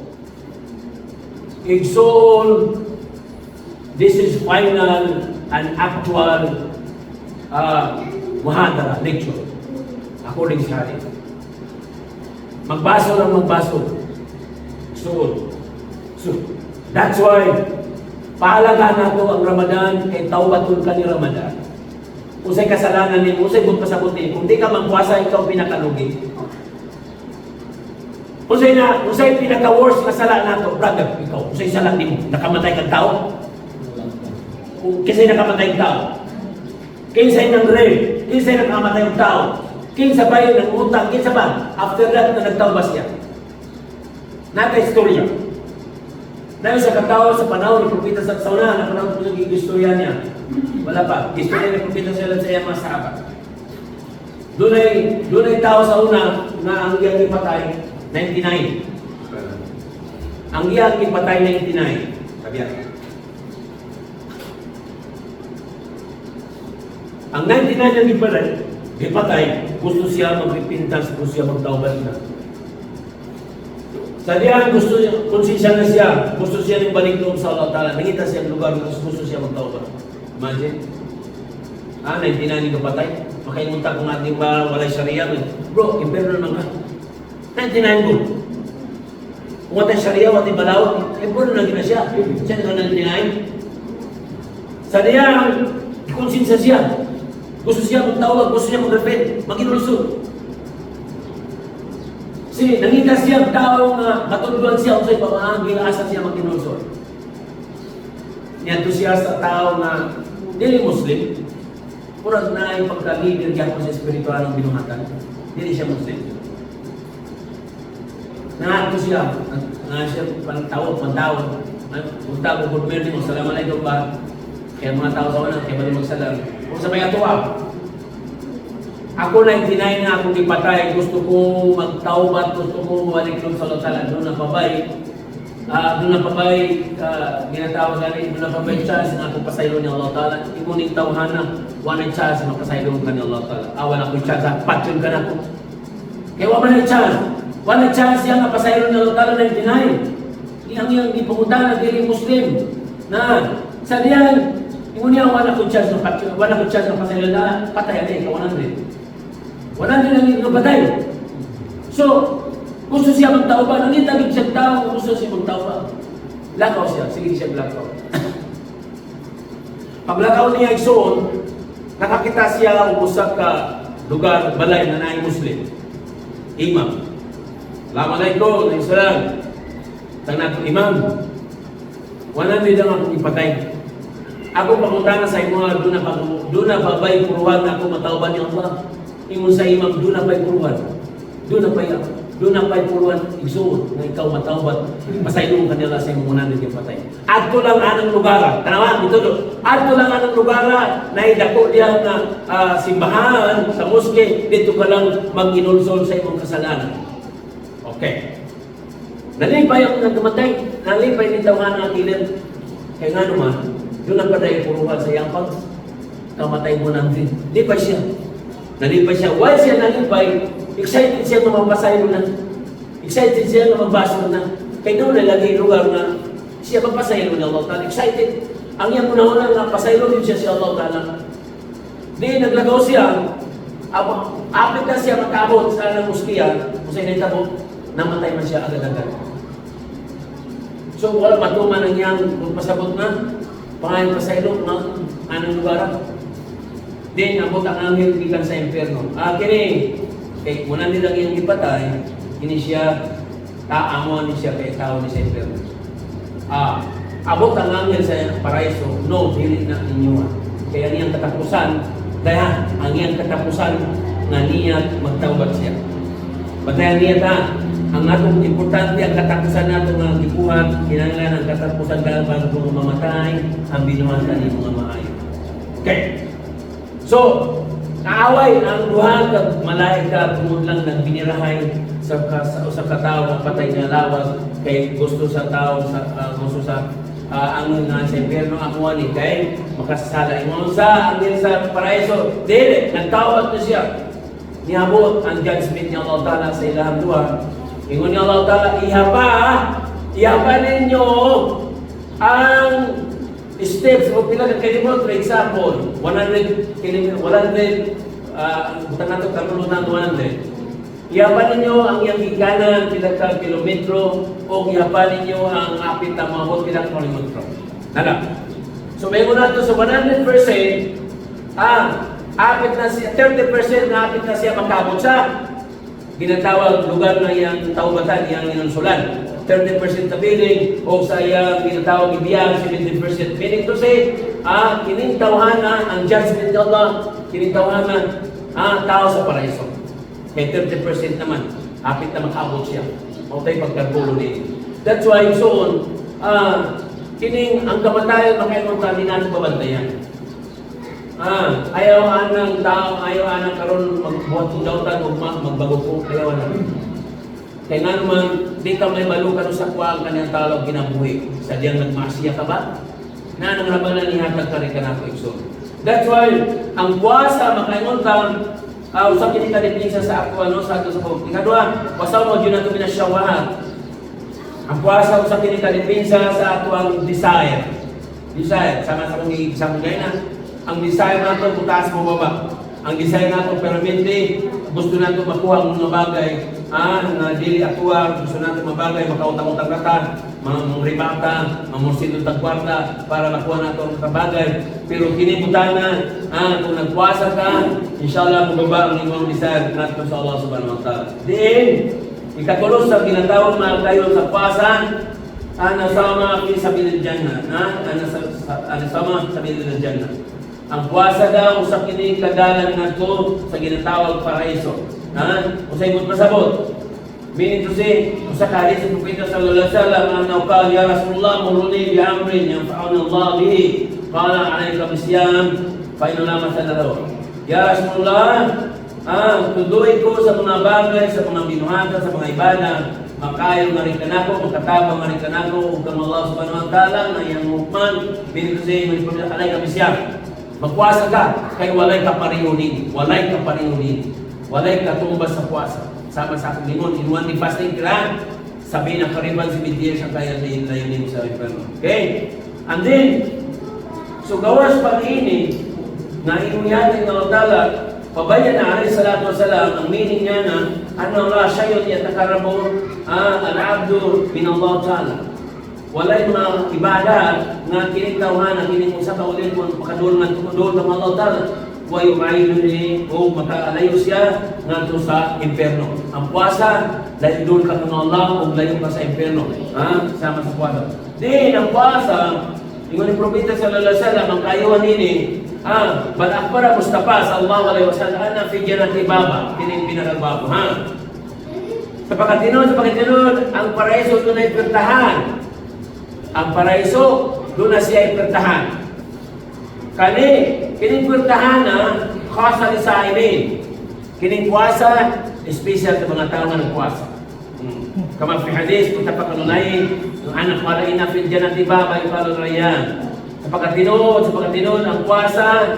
Exol, this is final and actual muhadara, lecture, according sa atin. Magbaso lang magbaso. So, that's why, paalagaan nato ang Ramadan kay tawbaton ka ni Ramadan. Usay kasalanan ni usay bud pasabuti. Kung di ka magpuasa ikaw pinakalugi. Usay pinaka-worst na sala nato, brother, ikaw. Usay sala nimo, nakamatay kang tao. Kasi nakamatay kang tao. Kinsay nang rape, kinsay nakamatay kang tao. Kinsa ba yung nangutang, kinsa ba? After that na nagtawbas siya. Nata istorya. Dahil sa katao sa panahon ni Propeta sa una, na panahon po yung istorya niya. Wala pa. Istorya ni Propeta sa iya mga sahabat. Doon ay tao sa una na ang iyang ipatay, 99. Ang iyang ipatay, 99. Sabihan. Ang 99 ang ipatay, gusto siya magpipintas, gusto siya magtaubat na. Sa diyan, konsensya na siya, gusto siya ng balik doon sa Allah Ta'ala. Nangita siya ang lugar, gusto siya magtaubat. Imagine. 99 yung kapatay. Makaimunta kung ating ba walay syariah. Bro, impero naman ka. 99 ko. Kung ating syariah, ating balaw, impero na gina siya. Siya na 99. Sa diyan, konsensya siya. Gusto siya magtawag, gusto siya mag-repent, mag-inulsod. Kasi nangita siya ang tao nga matulduan siya kung sa'y pamahang asa siya mag-inulsod. Niyanto siya sa tao nga dili Muslim. Murag na yung pagka-leader niya sa espiritual ng binuhatan. Dili siya Muslim. Nangato siya. Nga siya pantawag. Punta ko, good morning, assalamualaikum ba? Kaya mga tao sa una, kaya ba rin magsalam? Kung sa may atuwa, ako 99 na akong ipatay, gusto ko magtaubat, gusto ko balik sa Allah Ta'ala. Doon na pabay, ginatawag galing, doon na pabay chance na akong pasaylo ni Allah Ta'ala. Imuning tawhana, wala chance na pasaylo ka ni Allah Ta'ala. Wala akong chance, patyon ka na ko. Kaya wala chance yan na pasaylo ni Allah Ta'ala 99. Ang ipungutan na dili Muslim. Na, sa diyan, imunin wala akong chance na patyon, wala akong chance na pasaylo na patay na ikaw 100. Wala din ang ipatay. So, gusto siya magtauba. Nangitagin siya tao, gusto siya magtauba. Lakaw siya. Sige siya lakaw. Paglakaw niya igsoon, nakakita siya umusap ka lugar, balay na naay Muslim. Imam. Assalamualaikum, Islam. Tangan ko, Imam. Wala din ang akong ipatay. Ako pangutana sa imo, doon na babay puruhan na ako matauba ni Allah. Ingon sa imam, doon na pa'y puruhan. Doon na pa'y puruhan. Igsoon na ikaw mataubat. Masaylong kanila sa imong munan ng patay. Adto lang anang lugar. Tanawa, ito. Adto lang anang lugar na idako diyan na simbahan sa moske. Dito ka lang mag-inulsol sa imong kasalanan. Okay. Nalipay ako nagkamatay. Nalipay ni tawahan ang ilan. Kaya nga naman, doon ang paday puruhan sa yampang. Kamatay mo natin. Di pa siya. Nalipay siya. While siya nalipay, excited siya na mapasaylo na. Excited siya na magbasa na. Kaya doon nalagay lugar na siya magpasaylo ni Allah Ta'ala. Excited. Ang iyang una-una nga, pasaylo din siya si Allah Ta'ala. Di, naglagaw siya. Apit na siya magkaabot sa ng muskiya. Kung sa'yo naitabo, namatay man siya agad-agad. So, wala matuman ang iyang pasabot na. Pangayon pasaylo, anong lugar. Di, nabot ang anghel gikan sa impyerno. Kini, kay muna nilang iyang ipatay, kini siya, taamon ni siya kay tao ni sa impyerno. Abot ang anghel sa paraiso, no, dili na ninyo. Kaya niyang katapusan, kaya ang iyang katapusan na niya magtawbat siya. Batayan niya ta, ang atong importante ang katapusan nato nga gipuhat, kinahanglan ang katapusan dahil bago kung mamatay, ang binuhatan ni mga maayo. Okay. So, kaaway ang duha kag malaika tungod lang nagbinirahay sa usa ka tawo nga patay nga lawas kay gusto sa tawo ang nga sa impyerno ako ni kay makasala ingon sa angel sa paraiso dili nagtawag na siya niabot ang judgment ni Allah Ta'ala sa ilahang duha ingon ni Allah Ta'ala ihapa ninyo ang steps o pila ka kilometro, for example, 100 kilometro, 100, butang nato kalulunan 100. Iyapan ninyo ang iyang gikanan, pila ka kilometro, o iyapan ninyo ang apit na mabot, pila ka kilometro. Nala. So, may muna ito sa 100%, apit na siya, 30% na apit na siya makabot sa ginatawag lugar na iyang taubatan, iyang inunsulan. 30% tabiling o sa iyang ginatawag ibiyag, 70%. Meaning to say, kining tawhana ang judgment ni Allah, kining tawhana tao sa paraiso. Kaya 30% naman, apit na makabot siya. O tayo pagkagulo niya. That's why, so kining ang kamatayan makaimunta, hindi natin babantayan. Ayaw anang tao, ayaw anang karon magbuhat ng dautan o magbago po, ayaw anang. Kaya nga naman, di ka may malukan sa kuwang kanyang talog ginabuhi. Sadyang nagmasiya ka ba? Na nang rabanan ni hatag ka rin ka na po ikso. That's why, ang puwasa, makaimuntan, usap kita dipinsa sa ako, sa ato sa po. Ikadua, wasaw mo yun na ito minasyawahan. Ang puwasa, usap kita dipinsa sa ato ang desire. Desire, sama sa kong isang gaya na. Ang desire nato, butaas mo baba. Ang desire nato, permanente, gusto nato makuha ang mga bagay. Na dili atuwa, gusto natin mabagay, makautang-utang kata, mamuribata, mamursidong tagkwarta, para makuha natin ang bagay. Pero kinibutan na, kung nagpuasa ka, inshallah, mababa ang inyong desire natin sa Allah subhanahu wa ta'ala. Diin, ikatulos sa ginatawag mga kayo sa puasa, nasama fi sabilil jannah, nasama sabilil jannah. Ang puasa daw, sa kinikadalan nato sa ginatawag paraiso. Usay mo pasabot. Meaning to say, sa hadis ng Propeta sallallahu alaihi wasallam, annahu qala ya Rasulullah muruni bi amrin yanfa'una Allah bihi. Qala alayka bisyam fa inna la masala lahu. Ya Rasulullah, tuduin ko sa mga bagay, sa mga binuhatan, sa mga ibada, makayo nga rin kanako, makatabang nga rin kanako, ug Allah subhanahu wa ta'ala na iyang hukman. Meaning to say, may Propeta alayka bisyam. Magpuasa ka, kay walay kaparihunin. Walay kaparihunin. Walay katumbas sa puasa. Sama sa aking limon. Inuwan ni fasting kira. Sabi na kariban si Midir sa kaya layin sa Inferno. Okay? And then, so gawas pag-ini, na inuyatin ng Allah, pabayan na alayhi salatu wasalam, ang meaning niya na, Allah siya yun yatakarabo, al-abdu min Allah Ta'ala. Walay mga ibadat na kinitawhan na kining usa ka ulit kung makadul ng Allah Ta'ala. Huwag umayon ni o makaalayo siya nganto sa impyerno. Ang puasa, layo ka ng Allah o layo ka sa impyerno. Sama sa puasa. Din, ang puasa, yung ni Propeta sallallahu alaihi wasallam, ang kayuhan ini, bal akbara Mustafa sallallahu alaihi wasallam, ana fi jannati baba, kining pinakagbago. Sa pagkatinod, ang paraiso doon ay pertahan. Ang paraiso, doon na siya ay pertahan. Kining pertahan khasa li saimin. Kining puasa, special sa mga tao na nagpuasa. Kama fi hadis, kung tapakanunay, ang anak wala ina fil jannati baba, ipalon rayan. Sa pagkatinod, ang puasa,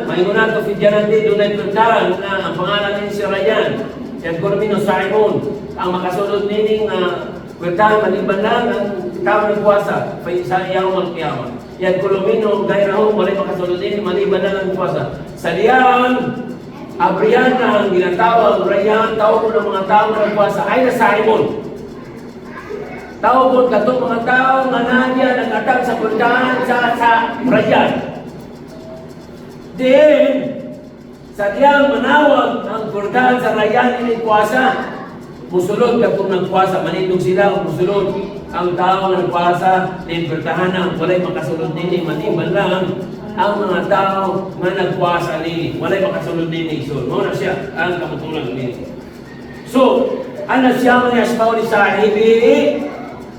mainunato fil jannati, doon ay pertahan na ang pangalan ni si Rayan. Yan Gormino Simon, ang makasunod nining kwertahan maliban lang ang tao ng puwasa, sa iyaw magkiyama. Yan Gormino Gairahong, walay makasunod nining maliban lang ang puwasa. Sa diyan, Abriana ang ginatawag, Rayan, tao po ng mga tao ng puwasa, ay na Simon. Tao po katong mga tao nga nadya nag-atang sa kwertahan sa Rayan. Then, sa diyang manawag ang kurdahan sa rayan ini kuasa, musulod ka kung nagkuasa, manindog sila kung musulod ang tao ng kuasa, din kurdahan walay makasulod nini, maniban lang ang mga tao nga nagkuasa nini, walay makasulod nini. So, muna siya ang kamutulang nini. So, ano siya mga aspaw ni sahibi,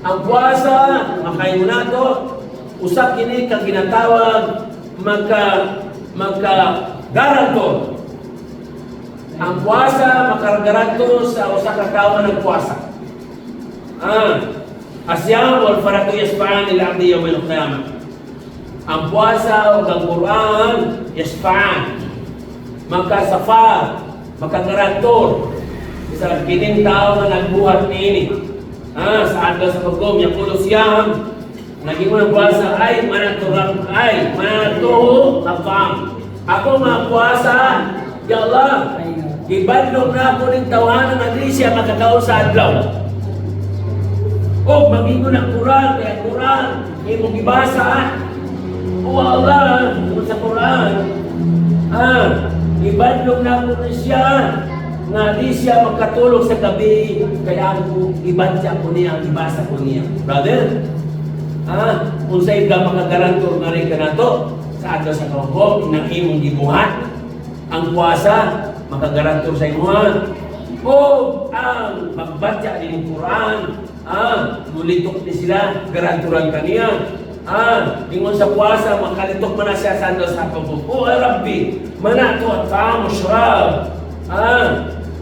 ang kuasa, makayo na to, usap kini kang ginatawag, garantor. Ang puasa makaragaranto sa usa ka tawo ng puasa. Asyam wal faratu yasfa'an lil 'abdi yawm al-qiyamah. Ang puasa ug ang Quran yasfa'an. Makasafa, makagarantor sa kining tawo nga nagbuhat niini. Sa adlaw sa pagkom yakulo siyam naging mo ng puasa ay manatulang ay manatuho kapam. Ako nga puasa, ya Allah, ibadlong na ako ng tawanan na di siya makakaon sa adlaw. O magingo ng Quran, kaya Quran, imong ibasa. O Allah, sa Quran, ibadlong na ako na siya, nga di siya magkatulog sa gabi, kaya ako ibadya ko niya, ibasa ko niya. Brother, kung sa ibang makagarantor na rin ka na to, sa adlaw sa kaupo, ng imong gibuhat, ang puwasa, makagarantor sa imuhan. O ang magbadya din ng Quran, mulitok ni sila, garanturan kaniya. Ingon sa puwasa, makalitok man na siya sa adlaw sa kaupo. O Rabbi, manato at pamushrab.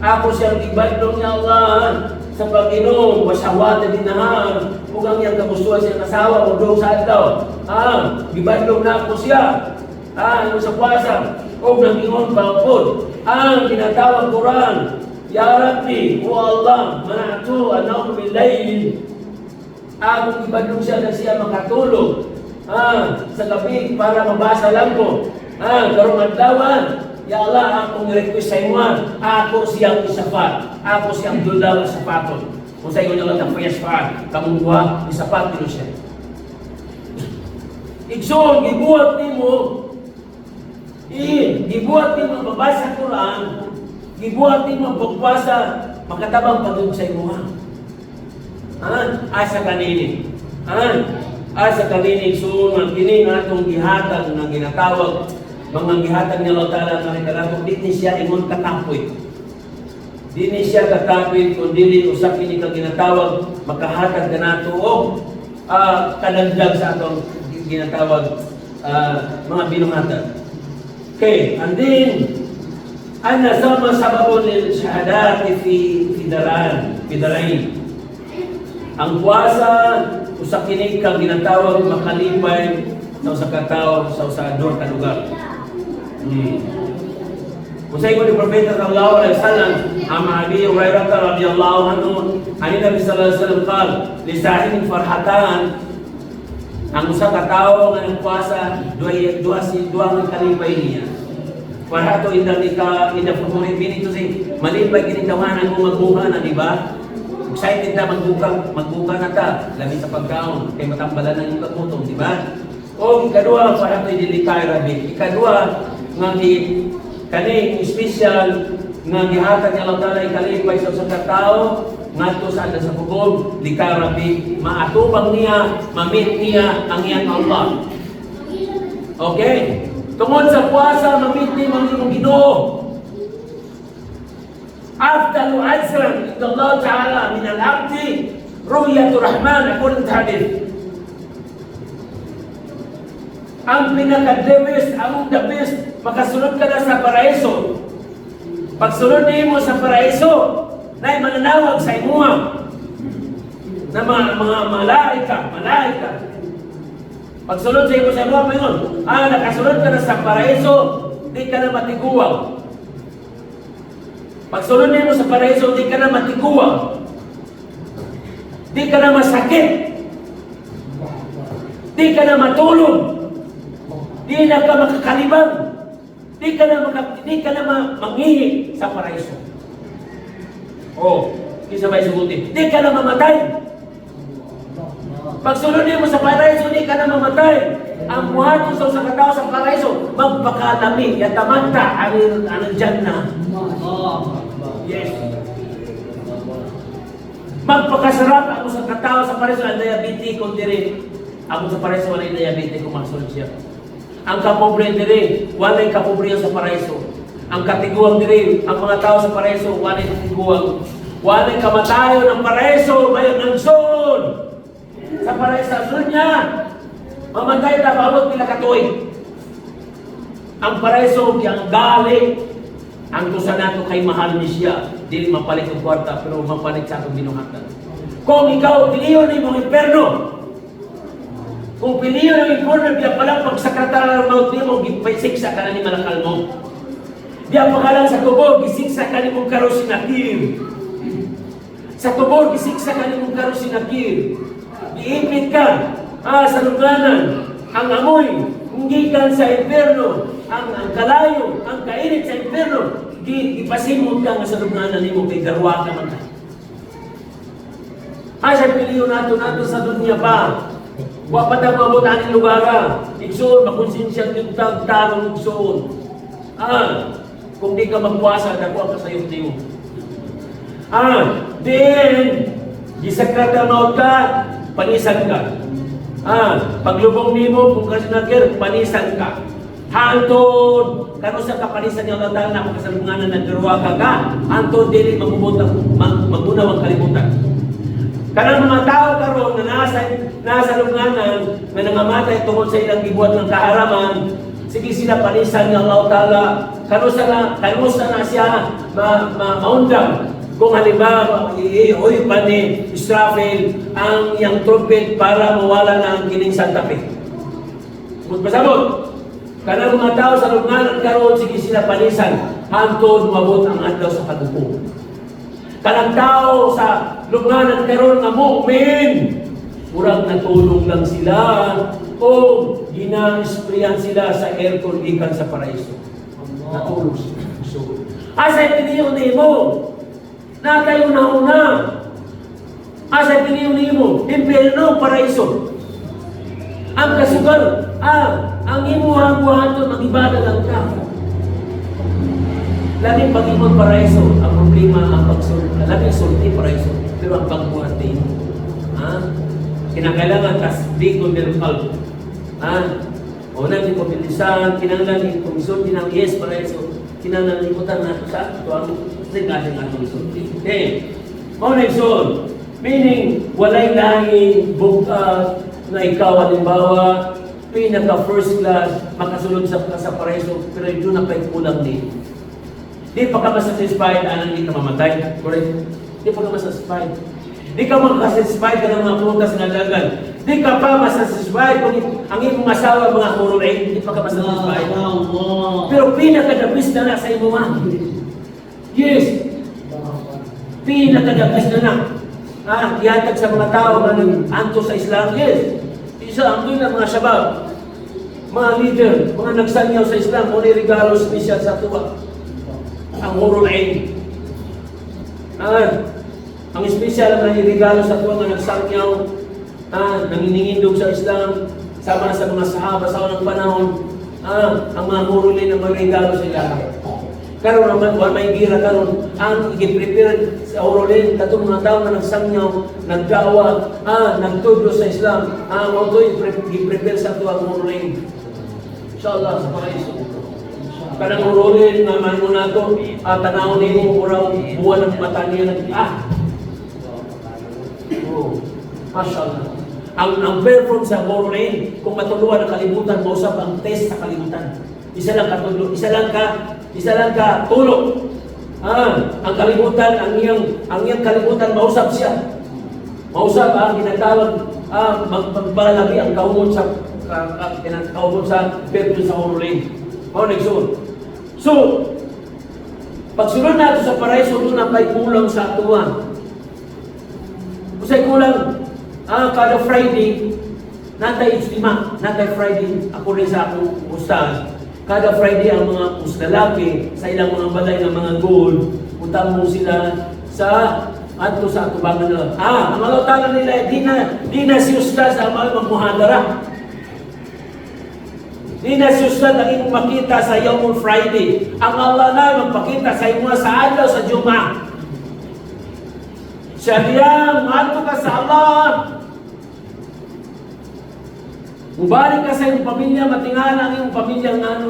Ako siyang ibadlong niya Allah, sa pag-inom, wasawata din nahar, huwag niyang kagustuhan siyang asawa o doon sa adlaw. Gibadlong na ako siya. Ano sa puwasa, huwag nang ingon paupod. Ang tinatawag Quran, Ya Rabbi, O Allah, manatu anaw bilayl. Ako gibadlong siya na siya makatulog. Sa gabi, para mabasa lang ko. Karong adlawan, Ya Allah, akong request sa imo, ako siyang isapat, ako siyang dudal sa sapaton. Kung sa iyo nyo lang ang payaspan, kamungwa, isapat nyo siya. Igsoon, gibuhat nimo, gibuhat nimo mabasa Quran, gibuhat nimo pagpasa, makatabang pagod sa imo. Asa kanini. Asa kanini, igsoon, kini natong gihatag na ginatawag, mga gihatag niya Allah Ta'ala na rinalato, di ni siya ingon katapoy. Di ni siya katapoy, kung di usap ini kang ginatawag, makahatag na nato o kadagdag sa atong ginatawag mga binungatan. Okay, and then, ana sama sababon lil shahadati fi darain. Ang puwasa, usa kini kang ginatawag makalipay sa usa ka tawo sa usa ka lugar. Usay ko ni Propeta sallallahu alaihi wasallam, Abi Hurairah radhiyallahu anhu, ani Nabi sallallahu alaihi wasallam qal, li sa'in farhatan, ang usa ka tawo nga nagpuasa, duha nga kalipay niya. Farhato inda futuri binito si malipay kini tawanan mo magbuka na, di ba? Excited na magbuka na ta, labi sa pagkaon, kay matambalan na yung kagutong, di ba? O ikadua, farhato idilitay rabi. Ikadua, nga kani special nga gihatag niya lang talay kalipay sa usa ka tawo ngadto sa sa pugod likarabi maatubang niya mamit niya ang iyang Allah. Okay, tungod sa puasa mamit ni mga Ginoo. Afdalu ajran inda Allah Ta'ala min al-abdi ru'yatur rahman, according to hadith. Ang pinaka-the-best, ang the best, makasunod ka na sa paraiso. Pagsunod mo sa paraiso, na mananawag sa imuha na mga malaika. Pagsunod sa imo sa imuha, mayon, nakasunod ka na sa paraiso, di ka na matiguwag. Pagsulod mo sa paraiso, di ka na matiguang. Di ka na masakit. Di ka na matulog. Di na ka makakalibang. Di ka na mangihi sa paraiso. Isa ba isugutin? Di ka na mamatay. Pagsulod mo sa paraiso, di ka na mamatay. Ang buhato sa katao sa paraiso, magpakalami, yatamanta, ang dyan na. Yes. Magpakasarap ako sa katao sa paraiso, ang diabetes ko diri. Ako sa paraiso, wala yung diabetes ko, magsulod siya. Ang kapobre diri, wala yung kapobre sa paraiso. Ang katiguang diri, ang mga tao sa paraiso, wala yung katiguang. Wala yung kamatayo ng paraiso, mayroon ng son. Sa paraiso niya, mamatay na bawat pila katuig. Ang paraiso, ang galing, ang tusa nato kay mahal ni siya, dili mapalit ang kwarta, pero mapalit sa atong binuhatan. Kung ikaw, piliyon ni mong imperno, kung piliyon ng imperno, diya palang pagsakratara ng maut mo, gisiksa ka na ni malakal mo. Diya pa ka lang sa tubo, gisiksa ka ni mong karosinakir. Sa tubo, gisiksa ka ni mong karosinakir. Iipit ka sa luganan, ang amoy, gikan sa imperno, ang kalayo, ang kainit sa imperno, ipasimod ka nga sa luganan mo kay garwa ka man. Sa piliyo nato sa dunya pa, wapat ang mabutan ng lugar, igsoon, makonsensya yung tarong igsoon. Kung di ka magpuasa, nakuha ka sa iyong tiyo. Then, gisakrata maot ka, panisan ka. Paglubong nimo kung kasinagir, panisan ka. Hantod, kano sa kapanisan niya Allah Ta'ala na kasalunganan ng garuwa ka, hantod dili magunaw ang kalimutan. Kanang mga tao karon na nasa lunganan na nangamatay tungkol sa ilang gibuhat ng kaharaman, sige sila panisan ng Allah Ta'ala, kano sa na siya maundang. Kung halimbawa, iuwi pa ni Israfil ang iyang trumpet para mawala na ang kining Santa Fe. Magpasabot, kanang mga tao sa lunganan karon, sige sila panisan, hantod mabot ang adlaw sa kadupo. Kanang tao sa lunganan karon nga mu'min, murag natulog lang sila o gina-sprayan sila sa aircon gikan sa paraiso. Natulog sila. So, asa piniyon nimo? Na kayo nauna. Asa piniyon nimo? Impierno, paraiso. Ang kasugal, ang imuhang buhaton, mag-ibada lang ka. Labing pag-imon paraiso, ang problema ang pagsulti. Labing sulti paraiso, pero ang pagbuhati. Kinakailangan tasdikon verbal. Una din pabilisan, kinanglan kung isulti ng yes paraiso, kinanglan limutan na sa ito ang sinasin ng isulti. Okay. Mauna isul, meaning walay lahi bukas na ikaw halimbawa, pinaka first class, makasulod sa paraiso, pero doon na pa'y kulang din. Di pa ka masatisfied, hindi ka mamatay. Correct? Di pa ka masatisfied. Di ka makasatisfied ka ng mga prutas na dagan. Di ka pa masatisfied kung ang iyong asawa mga kurulay. Di pa ka masatisfied. Pero pinakadabis na na sa imo man. Yes. Pinakadabis na na. Ihatag sa mga tao na anto sa Islam. Yes. Isa ang doon ng mga sabab. Mga leader, mga nagsanyaw sa Islam, muna regalo special sa tuwa. Ang Hurul Ain. Ang espesyal na regalo sa tuwa na nagsangyaw, nanginingindog sa Islam, sama sa mga sahaba sa unang panahon, ang mga Hurul Ain ang regalo sila. Karon naman, wala may gira karon, ang i-prepare sa Hurul Ain, katong mga tao na nagsangyaw, nagdawa, nagtudlo sa Islam, ito i-prepare sa tuwa ang Hurul Ain. Inshallah, sa paraiso. Kanang urulin nga man mo na ito, tanaw ni mo murang buwan ng mata niya Mashallah. Ang perform sa urulin, kung matuluan ang kalimutan, mausap ang test sa kalimutan. Isa lang ka tulog. Ang kalimutan, ang iyang kalimutan, mausap siya. Mausap ginatawag, magpalagi ang kaumon sa perform sa urulin. So, Pagsunod nato sa paraiso, doon na may kulang sa atuan. Usay kulang, kada Friday, natay istima, natay Friday, ako rin sa akong ustaz. Kada Friday ang mga lalaki sa ilang mga balay ng mga gold, utang mo sila sa ato sa atubangan nila. Ang alutanan nila, di na si ustaz ang magmuhadara. Di na si ustaz ang imong makita sa Yawmul Friday. Ang Allah na magpakita sa imo sa adlaw sa Juma. Siya diyan, mato ka sa Allah. Mubalik ka sa iyong pamilya, matingala ang iyong pamilya ng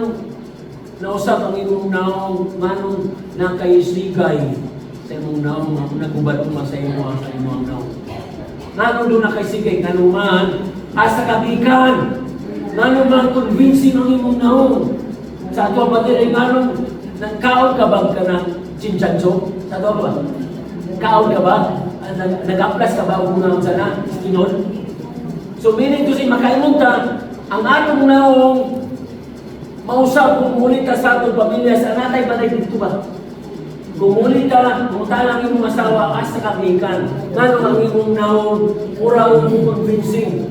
nausap ang iyong naong manong nakaisigay sa iyong naong nagubad mo sa iyong naong. Nanong doon nakaisigay, nanuman, asa kabikan, nanuman convincing ang iyong naong. Sa ato ba din ay nanong, nagkaon ka ba ka ng chinchancho? Sa ato ba? Kaon ka ba? Nag-aplas ka ba kung naong sana? Inon? So meaning to say, makaimunta, ang atong naong mausap, kumulit ka sa atong pamilya, sa natay ba na dito ba? Kumulit ka, kumuta lang yung asawa, asa kabikan. Ngano ang imong naong, ura mong convincing.